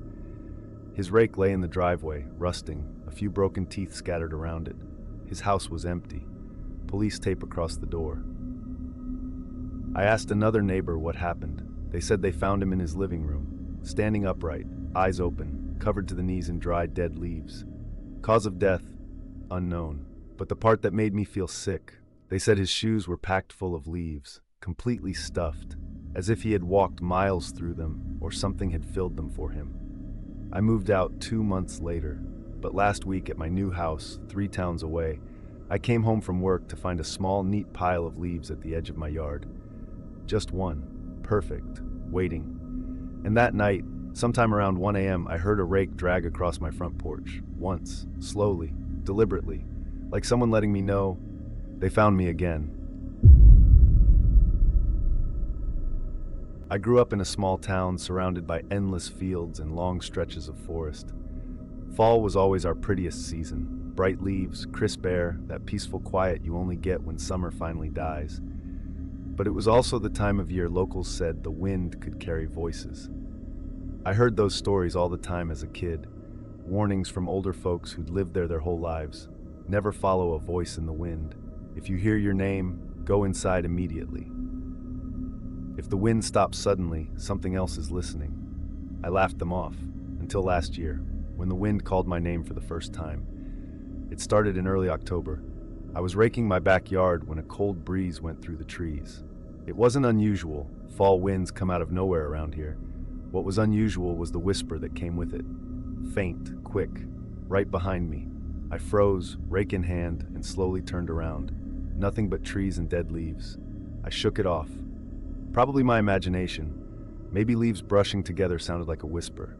His rake lay in the driveway, rusting, a few broken teeth scattered around it. His house was empty. Police tape across the door. I asked another neighbor what happened. They said they found him in his living room, standing upright, eyes open, covered to the knees in dry, dead leaves. Cause of death, unknown. But the part that made me feel sick, they said his shoes were packed full of leaves, completely stuffed, as if he had walked miles through them or something had filled them for him. I moved out 2 months later, but last week at my new house, 3 towns away, I came home from work to find a small, neat pile of leaves at the edge of my yard. Just one, perfect, waiting. And that night, sometime around 1 a.m., I heard a rake drag across my front porch, once, slowly, deliberately, like someone letting me know they found me again. I grew up in a small town surrounded by endless fields and long stretches of forest. Fall was always our prettiest season. Bright leaves, crisp air, that peaceful quiet you only get when summer finally dies. But it was also the time of year locals said the wind could carry voices. I heard those stories all the time as a kid, warnings from older folks who'd lived there their whole lives. Never follow a voice in the wind. If you hear your name, go inside immediately. If the wind stops suddenly, something else is listening. I laughed them off, until last year, when the wind called my name for the first time. It started in early October. I was raking my backyard when a cold breeze went through the trees. It wasn't unusual. Fall winds come out of nowhere around here. What was unusual was the whisper that came with it. Faint, quick, right behind me. I froze, rake in hand, and slowly turned around. Nothing but trees and dead leaves. I shook it off. Probably my imagination. Maybe leaves brushing together sounded like a whisper.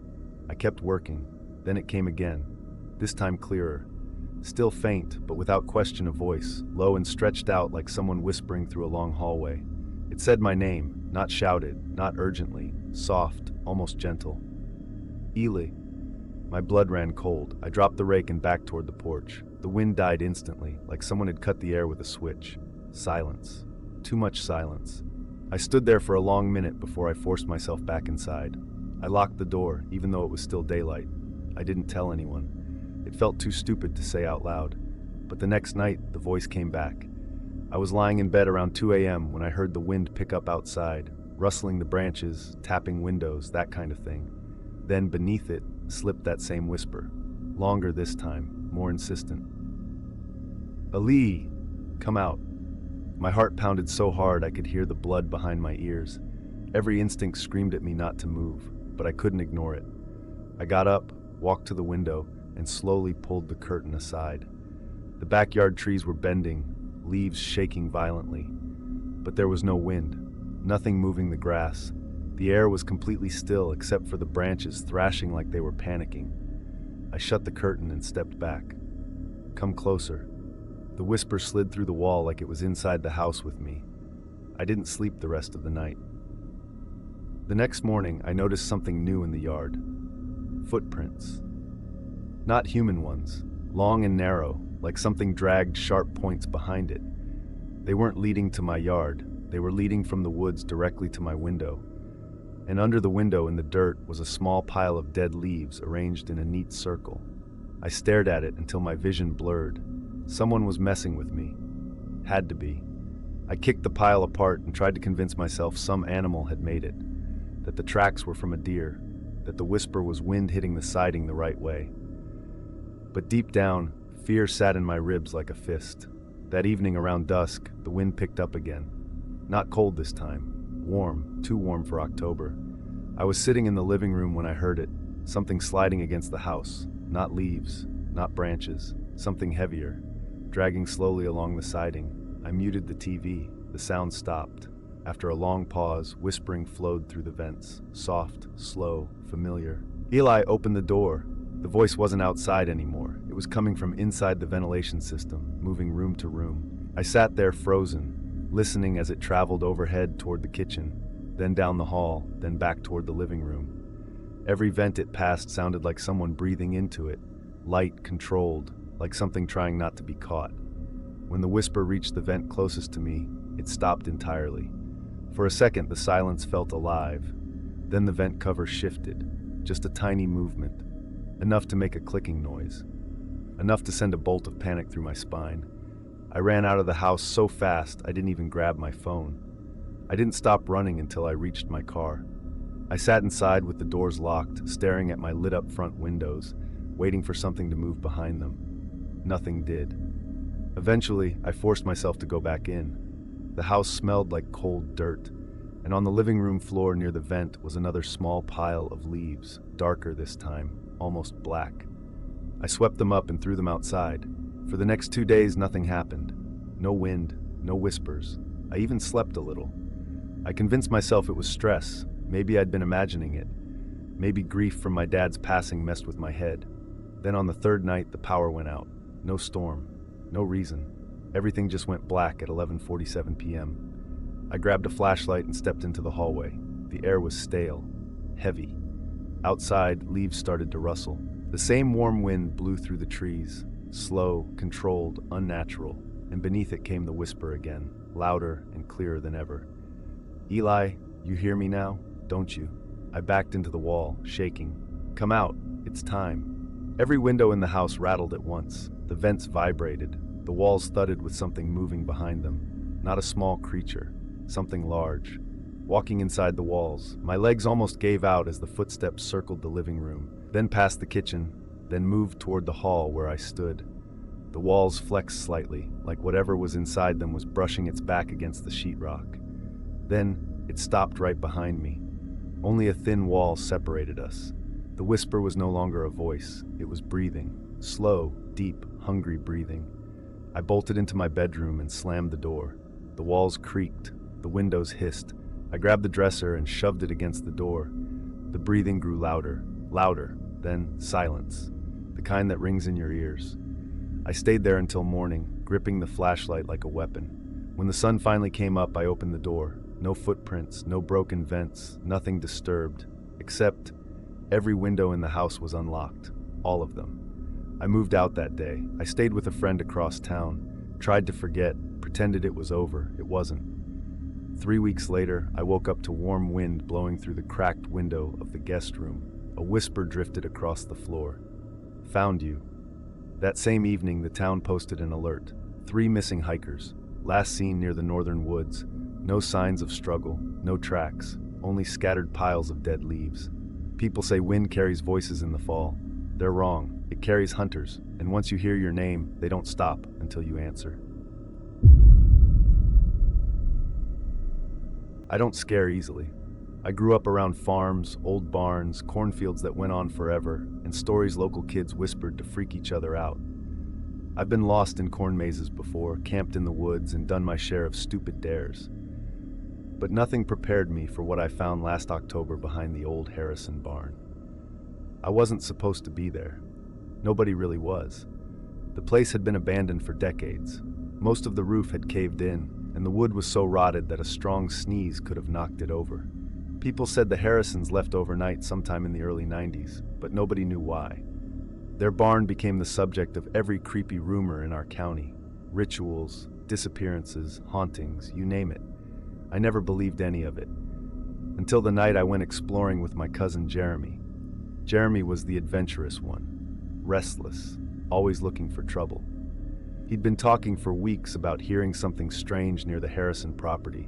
I kept working. Then it came again. This time clearer. Still faint, but without question a voice, low and stretched out like someone whispering through a long hallway. It said my name, not shouted, not urgently, soft, almost gentle. Ely. My blood ran cold. I dropped the rake and backed toward the porch. The wind died instantly, like someone had cut the air with a switch. Silence. Too much silence. I stood there for a long minute before I forced myself back inside. I locked the door, even though it was still daylight. I didn't tell anyone. It felt too stupid to say out loud. But the next night, the voice came back. I was lying in bed around 2 a.m. when I heard the wind pick up outside, rustling the branches, tapping windows, that kind of thing. Then beneath it slipped that same whisper. Longer this time, more insistent. Ali, come out. My heart pounded so hard I could hear the blood behind my ears. Every instinct screamed at me not to move, but I couldn't ignore it. I got up, walked to the window, and slowly pulled the curtain aside. The backyard trees were bending, leaves shaking violently. But there was no wind, nothing moving the grass. The air was completely still except for the branches thrashing like they were panicking. I shut the curtain and stepped back. Come closer. The whisper slid through the wall like it was inside the house with me. I didn't sleep the rest of the night. The next morning, I noticed something new in the yard. Footprints. Not human ones, long and narrow, like something dragged sharp points behind it. They weren't leading to my yard. They were leading from the woods directly to my window. And under the window in the dirt was a small pile of dead leaves arranged in a neat circle. I stared at it until my vision blurred. Someone was messing with me. Had to be. I kicked the pile apart and tried to convince myself some animal had made it, that the tracks were from a deer, that the whisper was wind hitting the siding the right way. But deep down, fear sat in my ribs like a fist. That evening around dusk, the wind picked up again. Not cold this time. Warm, too warm for October. I was sitting in the living room when I heard it, something sliding against the house. Not leaves, not branches, something heavier, dragging slowly along the siding. I muted the TV. The sound stopped. After a long pause, whispering flowed through the vents, soft, slow, familiar. Eli opened the door. The voice wasn't outside anymore. It was coming from inside the ventilation system, moving room to room. I sat there frozen, listening as it traveled overhead toward the kitchen, then down the hall, then back toward the living room. Every vent it passed sounded like someone breathing into it, light, controlled, like something trying not to be caught. When the whisper reached the vent closest to me, it stopped entirely. For a second, the silence felt alive. Then the vent cover shifted, just a tiny movement. Enough to make a clicking noise. Enough to send a bolt of panic through my spine. I ran out of the house so fast I didn't even grab my phone. I didn't stop running until I reached my car. I sat inside with the doors locked, staring at my lit-up front windows, waiting for something to move behind them. nothing did. Eventually, I forced myself to go back in. The house smelled like cold dirt, and on the living room floor near the vent was another small pile of leaves, darker this time, almost black. I swept them up and threw them outside. For the next 2 days, nothing happened. No wind, no whispers. I even slept a little. I convinced myself it was stress. Maybe I'd been imagining it. Maybe grief from my dad's passing messed with my head. Then on the third night, the power went out. No storm, no reason. Everything just went black at 11:47 p.m. I grabbed a flashlight and stepped into the hallway. The air was stale, heavy. Outside, leaves started to rustle. The same warm wind blew through the trees, slow, controlled, unnatural, and beneath it came the whisper again, louder and clearer than ever. "Eli, you hear me now, don't you?" I backed into the wall, shaking. "Come out, it's time." Every window in the house rattled at once. The vents vibrated. The walls thudded with something moving behind them. Not a small creature, something large. Walking inside the walls, my legs almost gave out as the footsteps circled the living room, then past the kitchen, then moved toward the hall where I stood. The walls flexed slightly, like whatever was inside them was brushing its back against the sheetrock. Then it stopped right behind me. Only a thin wall separated us. The whisper was no longer a voice, it was breathing. Slow, deep, hungry breathing. I bolted into my bedroom and slammed the door. The walls creaked, the windows hissed. I grabbed the dresser and shoved it against the door. The breathing grew louder, louder, then silence, the kind that rings in your ears. I stayed there until morning, gripping the flashlight like a weapon. When the sun finally came up, I opened the door. No footprints, no broken vents, nothing disturbed, except every window in the house was unlocked, all of them. I moved out that day. I stayed with a friend across town, tried to forget, pretended it was over. It wasn't. 3 weeks later, I woke up to warm wind blowing through the cracked window of the guest room. A whisper drifted across the floor. "Found you." That same evening, the town posted an alert. 3 missing hikers, last seen near the northern woods. No signs of struggle, no tracks, only scattered piles of dead leaves. People say wind carries voices in the fall. They're wrong. It carries hunters, and once you hear your name, they don't stop until you answer. I don't scare easily. I grew up around farms, old barns, cornfields that went on forever, and stories local kids whispered to freak each other out. I've been lost in corn mazes before, camped in the woods, and done my share of stupid dares. But nothing prepared me for what I found last October behind the old Harrison barn. I wasn't supposed to be there. Nobody really was. The place had been abandoned for decades. Most of the roof had caved in, and the wood was so rotted that a strong sneeze could have knocked it over. People said the Harrisons left overnight sometime in the early 90s, but nobody knew why. Their barn became the subject of every creepy rumor in our county. Rituals, disappearances, hauntings, you name it. I never believed any of it. Until the night I went exploring with my cousin Jeremy. Jeremy was the adventurous one, restless, always looking for trouble. He'd been talking for weeks about hearing something strange near the Harrison property,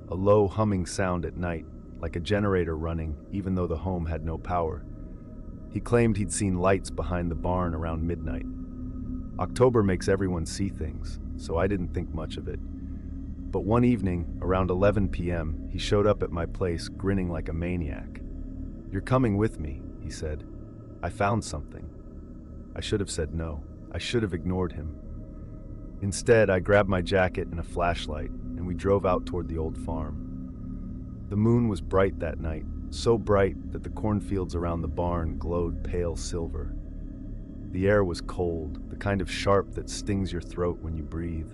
a low humming sound at night, like a generator running even though the home had no power. He claimed he'd seen lights behind the barn around midnight. October makes everyone see things, so I didn't think much of it. But one evening, around 11 p.m., he showed up at my place grinning like a maniac. "You're coming with me," he said. "I found something." I should have said no. I should have ignored him. Instead, I grabbed my jacket and a flashlight, and we drove out toward the old farm. The moon was bright that night, so bright that the cornfields around the barn glowed pale silver. The air was cold, the kind of sharp that stings your throat when you breathe.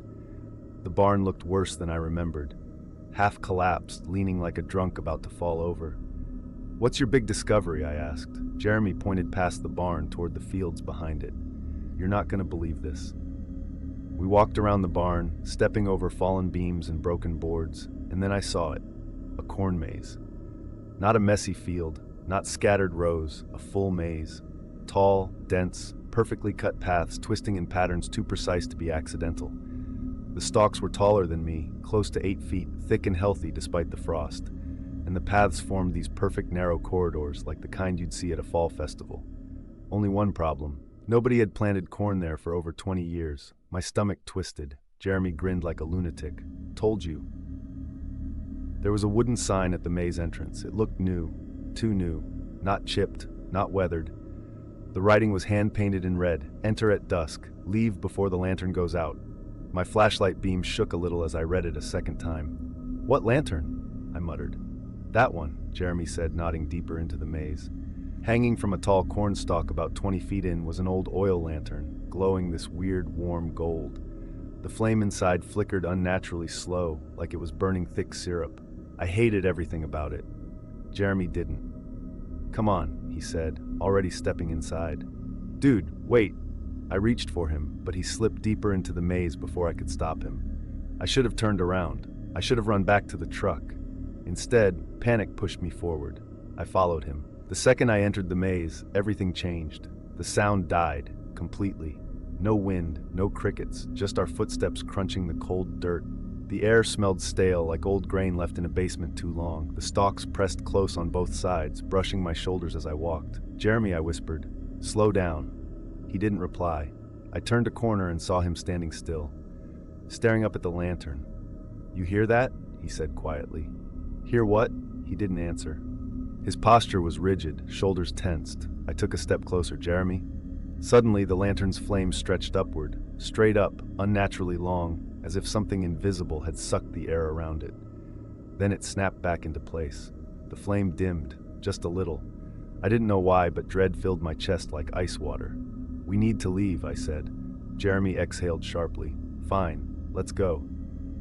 The barn looked worse than I remembered, half collapsed, leaning like a drunk about to fall over. "What's your big discovery?" I asked. Jeremy pointed past the barn toward the fields behind it. "You're not going to believe this." We walked around the barn, stepping over fallen beams and broken boards, and then I saw it, a corn maze. Not a messy field, not scattered rows, a full maze. Tall, dense, perfectly cut paths twisting in patterns too precise to be accidental. The stalks were taller than me, close to 8 feet, thick and healthy despite the frost, and the paths formed these perfect narrow corridors like the kind you'd see at a fall festival. Only one problem: Nobody had planted corn there for over 20 years. My stomach twisted. Jeremy grinned like a lunatic. Told you. There was a wooden sign at the maze entrance. It looked new. Too new. Not chipped. Not weathered. The writing was hand-painted in red. Enter at dusk. Leave before the lantern goes out. My flashlight beam shook a little as I read it a second time. What lantern? I muttered. That one, Jeremy said, nodding deeper into the maze. Hanging from a tall cornstalk about 20 feet in was an old oil lantern, glowing this weird, warm gold. The flame inside flickered unnaturally slow, like it was burning thick syrup. I hated everything about it. Jeremy didn't. Come on, he said, already stepping inside. Dude, wait. I reached for him, but he slipped deeper into the maze before I could stop him. I should have turned around. I should have run back to the truck. Instead, panic pushed me forward. I followed him. The second I entered the maze, everything changed. The sound died, completely. No wind, no crickets, just our footsteps crunching the cold dirt. The air smelled stale, like old grain left in a basement too long. The stalks pressed close on both sides, brushing my shoulders as I walked. Jeremy, I whispered. Slow down. He didn't reply. I turned a corner and saw him standing still, staring up at the lantern. You hear that? He said quietly. Hear what? He didn't answer. His posture was rigid, shoulders tensed. I took a step closer. Jeremy? Suddenly, the lantern's flame stretched upward, straight up, unnaturally long, as if something invisible had sucked the air around it. Then it snapped back into place. The flame dimmed, just a little. I didn't know why, but dread filled my chest like ice water. We need to leave, I said. Jeremy exhaled sharply. Fine, let's go.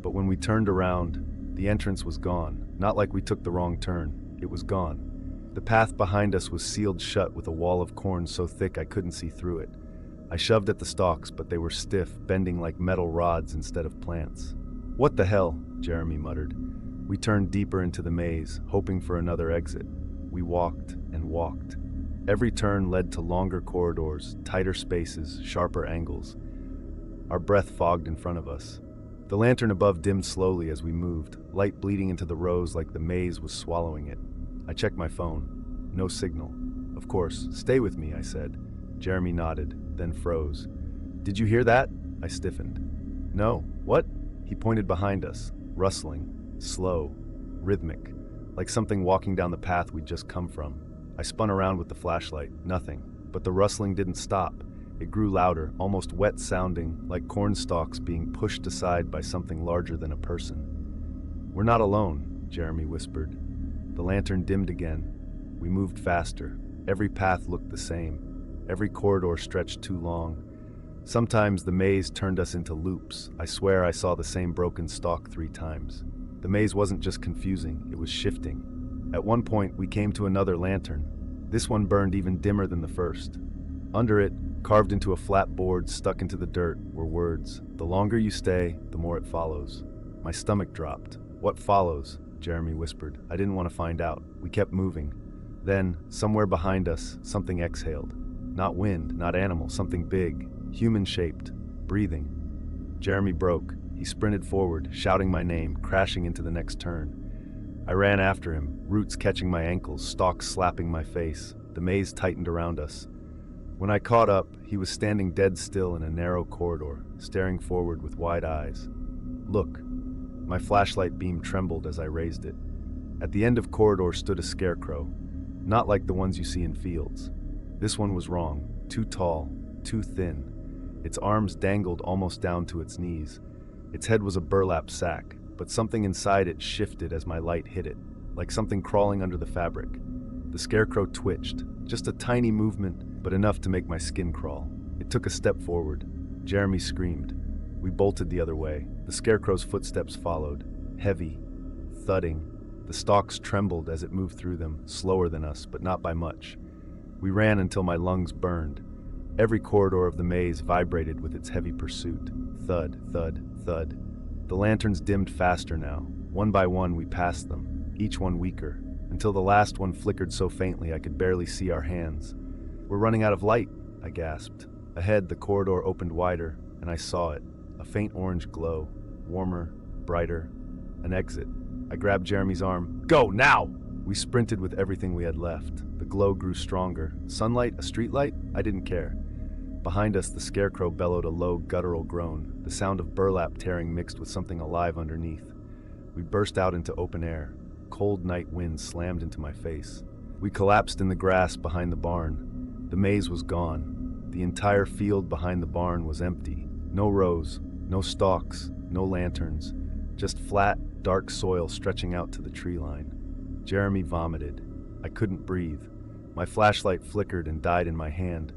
But when we turned around, the entrance was gone. Not like we took the wrong turn. It was gone. The path behind us was sealed shut with a wall of corn so thick I couldn't see through it. I shoved at the stalks, but they were stiff, bending like metal rods instead of plants. What the hell? Jeremy muttered. We turned deeper into the maze, hoping for another exit. We walked and walked. Every turn led to longer corridors, tighter spaces, sharper angles. Our breath fogged in front of us. The lantern above dimmed slowly as we moved, light bleeding into the rows like the maze was swallowing it. I checked my phone. No signal. Of course, stay with me, I said. Jeremy nodded, then froze. Did you hear that? I stiffened. No. What? He pointed behind us, rustling, slow, rhythmic, like something walking down the path we'd just come from. I spun around with the flashlight. Nothing. But the rustling didn't stop. It grew louder, almost wet-sounding, like corn stalks being pushed aside by something larger than a person. We're not alone, Jeremy whispered. The lantern dimmed again. We moved faster. Every path looked the same. Every corridor stretched too long. Sometimes the maze turned us into loops. I swear I saw the same broken stalk 3 times. The maze wasn't just confusing, it was shifting. At one point, we came to another lantern. This one burned even dimmer than the first. Under it, carved into a flat board stuck into the dirt, were words. The longer you stay, the more it follows. My stomach dropped. What follows? Jeremy whispered. I didn't want to find out. We kept moving. Then, somewhere behind us, something exhaled. Not wind, not animal, something big, human-shaped, breathing. Jeremy broke. He sprinted forward, shouting my name, crashing into the next turn. I ran after him, roots catching my ankles, stalks slapping my face. The maze tightened around us. When I caught up, he was standing dead still in a narrow corridor, staring forward with wide eyes. Look. My flashlight beam trembled as I raised it. At the end of corridor stood a scarecrow, not like the ones you see in fields. This one was wrong, too tall, too thin. Its arms dangled almost down to its knees. Its head was a burlap sack, but something inside it shifted as my light hit it, like something crawling under the fabric. The scarecrow twitched, just a tiny movement, but enough to make my skin crawl. It took a step forward. Jeremy screamed. We bolted the other way. The scarecrow's footsteps followed, heavy, thudding. The stalks trembled as it moved through them, slower than us, but not by much. We ran until my lungs burned. Every corridor of the maze vibrated with its heavy pursuit. Thud, thud, thud. The lanterns dimmed faster now. One by one, we passed them, each one weaker, until the last one flickered so faintly I could barely see our hands. We're running out of light, I gasped. Ahead, the corridor opened wider, and I saw it. A faint orange glow, warmer, brighter, an exit. I grabbed Jeremy's arm. Go, now! We sprinted with everything we had left. The glow grew stronger. Sunlight? A streetlight? I didn't care. Behind us, the scarecrow bellowed a low, guttural groan, the sound of burlap tearing mixed with something alive underneath. We burst out into open air. Cold night wind slammed into my face. We collapsed in the grass behind the barn. The maze was gone. The entire field behind the barn was empty. No rows, no stalks, no lanterns, just flat, dark soil stretching out to the tree line. Jeremy vomited. I couldn't breathe. My flashlight flickered and died in my hand.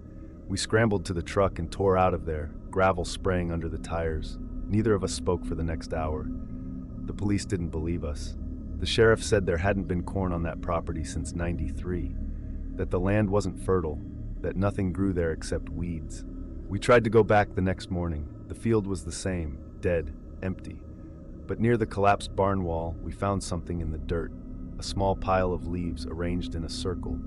We scrambled to the truck and tore out of there, gravel spraying under the tires. Neither of us spoke for the next hour. The police didn't believe us. The sheriff said there hadn't been corn on that property since '93, that the land wasn't fertile, that nothing grew there except weeds. We tried to go back the next morning. The field was the same, dead, empty. But near the collapsed barn wall, we found something in the dirt, a small pile of leaves arranged in a circle.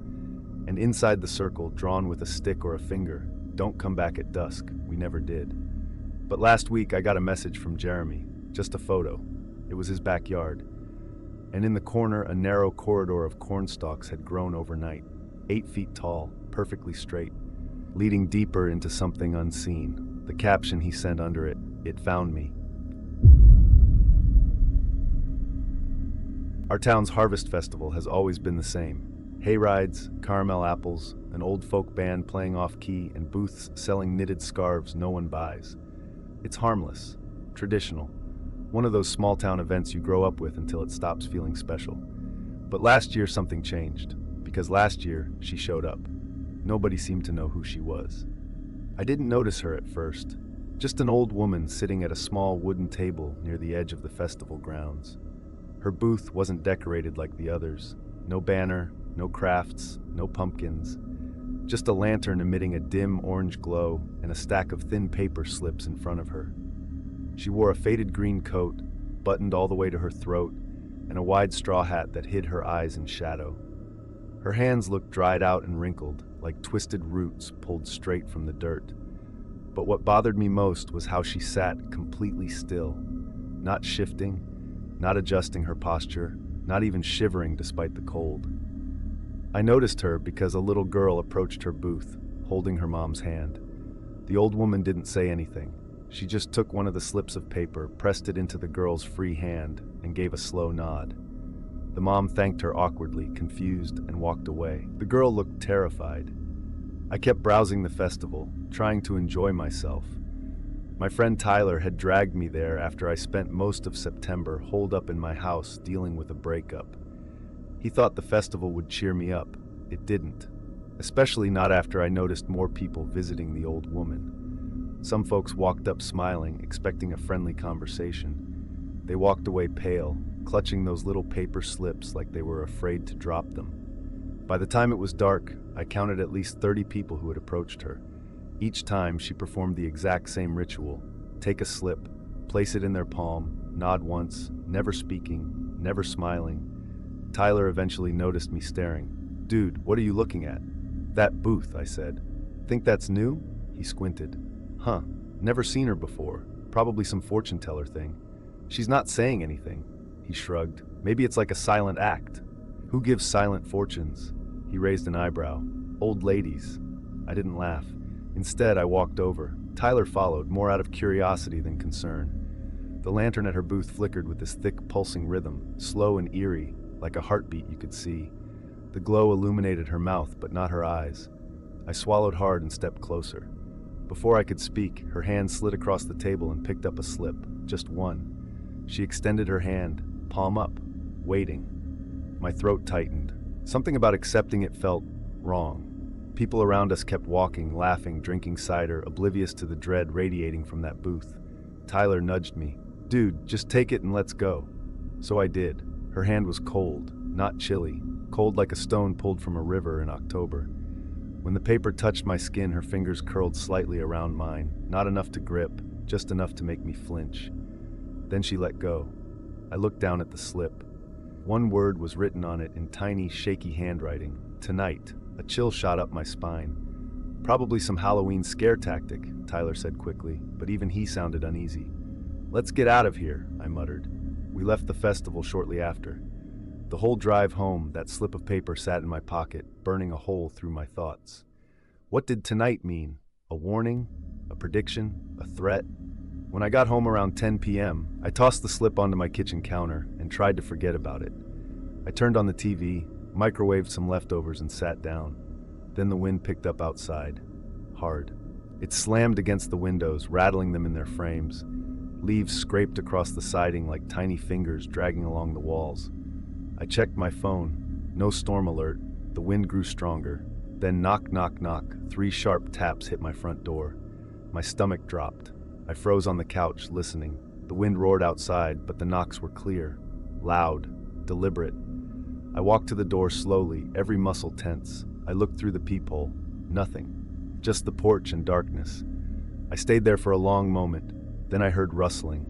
And inside the circle, drawn with a stick or a finger, "Don't come back at dusk." We never did. But last week I got a message from Jeremy, just a photo. It was his backyard. And in the corner, a narrow corridor of corn stalks had grown overnight, 8 feet tall, perfectly straight, leading deeper into something unseen. The caption he sent under it, "It found me." Our town's harvest festival has always been the same. Hay rides, caramel apples, an old folk band playing off-key, and booths selling knitted scarves no one buys. It's harmless, traditional, one of those small-town events you grow up with until it stops feeling special. But last year something changed, because last year she showed up. Nobody seemed to know who she was. I didn't notice her at first, just an old woman sitting at a small wooden table near the edge of the festival grounds. Her booth wasn't decorated like the others. No banner, no crafts, no pumpkins. Just a lantern emitting a dim orange glow and a stack of thin paper slips in front of her. She wore a faded green coat, buttoned all the way to her throat, and a wide straw hat that hid her eyes in shadow. Her hands looked dried out and wrinkled, like twisted roots pulled straight from the dirt. But what bothered me most was how she sat completely still, not shifting, not adjusting her posture, not even shivering despite the cold. I noticed her because a little girl approached her booth, holding her mom's hand. The old woman didn't say anything. She just took one of the slips of paper, pressed it into the girl's free hand, and gave a slow nod. The mom thanked her awkwardly, confused, and walked away. The girl looked terrified. I kept browsing the festival, trying to enjoy myself. My friend Tyler had dragged me there after I spent most of September holed up in my house dealing with a breakup. He thought the festival would cheer me up. It didn't, especially not after I noticed more people visiting the old woman. Some folks walked up smiling, expecting a friendly conversation. They walked away pale, clutching those little paper slips like they were afraid to drop them. By the time it was dark, I counted at least 30 people who had approached her. Each time she performed the exact same ritual: take a slip, place it in their palm, nod once, never speaking, never smiling. Tyler eventually noticed me staring. "Dude, what are you looking at?" "That booth," I said. "Think that's new?" He squinted. "Huh, never seen her before. Probably some fortune teller thing." "She's not saying anything." He shrugged. "Maybe it's like a silent act." "Who gives silent fortunes?" He raised an eyebrow. "Old ladies." I didn't laugh. Instead, I walked over. Tyler followed, more out of curiosity than concern. The lantern at her booth flickered with this thick, pulsing rhythm, slow and eerie, like a heartbeat you could see. The glow illuminated her mouth, but not her eyes. I swallowed hard and stepped closer. Before I could speak, her hand slid across the table and picked up a slip, just one. She extended her hand, palm up, waiting. My throat tightened. Something about accepting it felt wrong. People around us kept walking, laughing, drinking cider, oblivious to the dread radiating from that booth. Tyler nudged me. "Dude, just take it and let's go." So I did. Her hand was cold, not chilly, cold like a stone pulled from a river in October. When the paper touched my skin, her fingers curled slightly around mine, not enough to grip, just enough to make me flinch. Then she let go. I looked down at the slip. One word was written on it in tiny, shaky handwriting: "Tonight." A chill shot up my spine. "Probably some Halloween scare tactic," Tyler said quickly, but even he sounded uneasy. "Let's get out of here," I muttered. We left the festival shortly after. The whole drive home, that slip of paper sat in my pocket, burning a hole through my thoughts. What did tonight mean? A warning? A prediction? A threat? When I got home around 10 p.m., I tossed the slip onto my kitchen counter and tried to forget about it. I turned on the TV, microwaved some leftovers, and sat down. Then the wind picked up outside. Hard. It slammed against the windows, rattling them in their frames. Leaves scraped across the siding like tiny fingers dragging along the walls. I checked my phone. No storm alert. The wind grew stronger. Then knock, knock, knock. 3 sharp taps hit my front door. My stomach dropped. I froze on the couch, listening. The wind roared outside, but the knocks were clear, loud, deliberate. I walked to the door slowly, every muscle tense. I looked through the peephole. Nothing. Just the porch and darkness. I stayed there for a long moment. Then I heard rustling.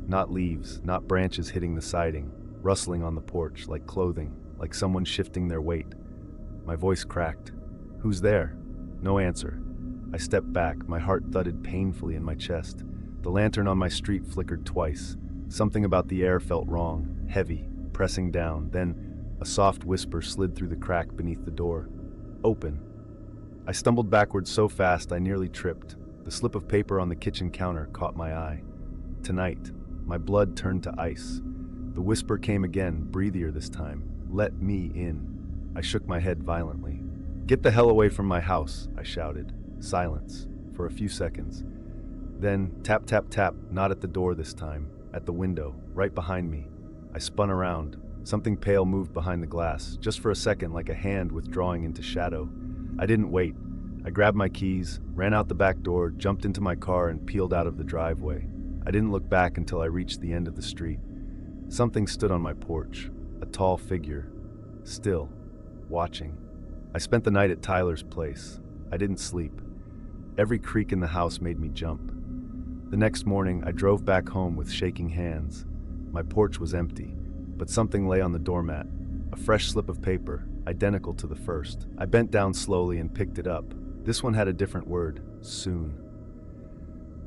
Not leaves, not branches hitting the siding. Rustling on the porch, like clothing, like someone shifting their weight. My voice cracked. "Who's there?" No answer. I stepped back, my heart thudded painfully in my chest. The lantern on my street flickered twice. Something about the air felt wrong, heavy, pressing down. Then a soft whisper slid through the crack beneath the door. "Open." I stumbled backwards so fast I nearly tripped. The slip of paper on the kitchen counter caught my eye. "Tonight." My blood turned to ice. The whisper came again, breathier this time. "Let me in." I shook my head violently. "Get the hell away from my house," I shouted. Silence, for a few seconds. Then, tap, tap, tap, not at the door this time, at the window, right behind me. I spun around. Something pale moved behind the glass, just for a second like a hand withdrawing into shadow. I didn't wait. I grabbed my keys, ran out the back door, jumped into my car, and peeled out of the driveway. I didn't look back until I reached the end of the street. Something stood on my porch, a tall figure, still, watching. I spent the night at Tyler's place. I didn't sleep. Every creak in the house made me jump. The next morning, I drove back home with shaking hands. My porch was empty, but something lay on the doormat, a fresh slip of paper, identical to the first. I bent down slowly and picked it up. This one had a different word, soon.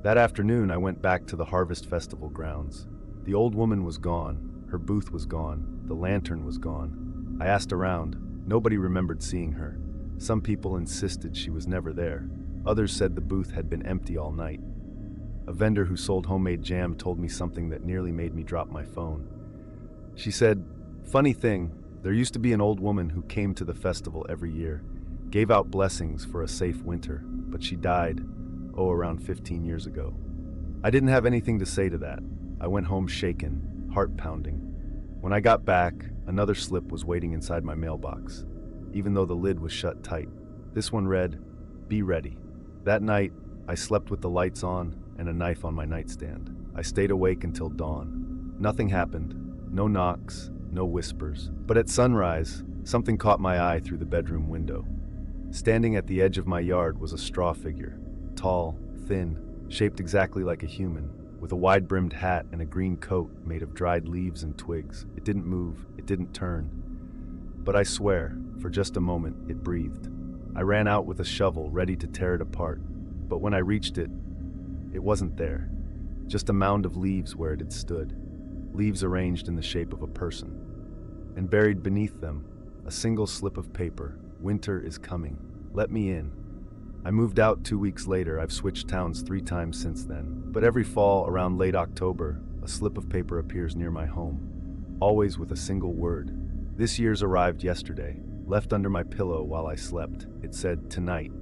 That afternoon, I went back to the Harvest Festival grounds. The old woman was gone. Her booth was gone. The lantern was gone. I asked around. Nobody remembered seeing her. Some people insisted she was never there. Others said the booth had been empty all night. A vendor who sold homemade jam told me something that nearly made me drop my phone. She said, "Funny thing, there used to be an old woman who came to the festival every year, gave out blessings for a safe winter, but she died, around 15 years ago." I didn't have anything to say to that. I went home shaken, heart pounding. When I got back, another slip was waiting inside my mailbox, even though the lid was shut tight. This one read, "Be ready." That night, I slept with the lights on and a knife on my nightstand. I stayed awake until dawn. Nothing happened. No knocks, no whispers. But at sunrise, something caught my eye through the bedroom window. Standing at the edge of my yard was a straw figure. Tall, thin, shaped exactly like a human, with a wide-brimmed hat and a green coat made of dried leaves and twigs. It didn't move. It didn't turn. But I swear, for just a moment, it breathed. I ran out with a shovel, ready to tear it apart. But when I reached it, it wasn't there. Just a mound of leaves where it had stood. Leaves arranged in the shape of a person. And buried beneath them, a single slip of paper. "Winter is coming. Let me in." I moved out 2 weeks later. I've switched towns 3 times since then. But every fall, around late October, a slip of paper appears near my home. Always with a single word. This year's arrived yesterday, left under my pillow while I slept. It said, "Tonight."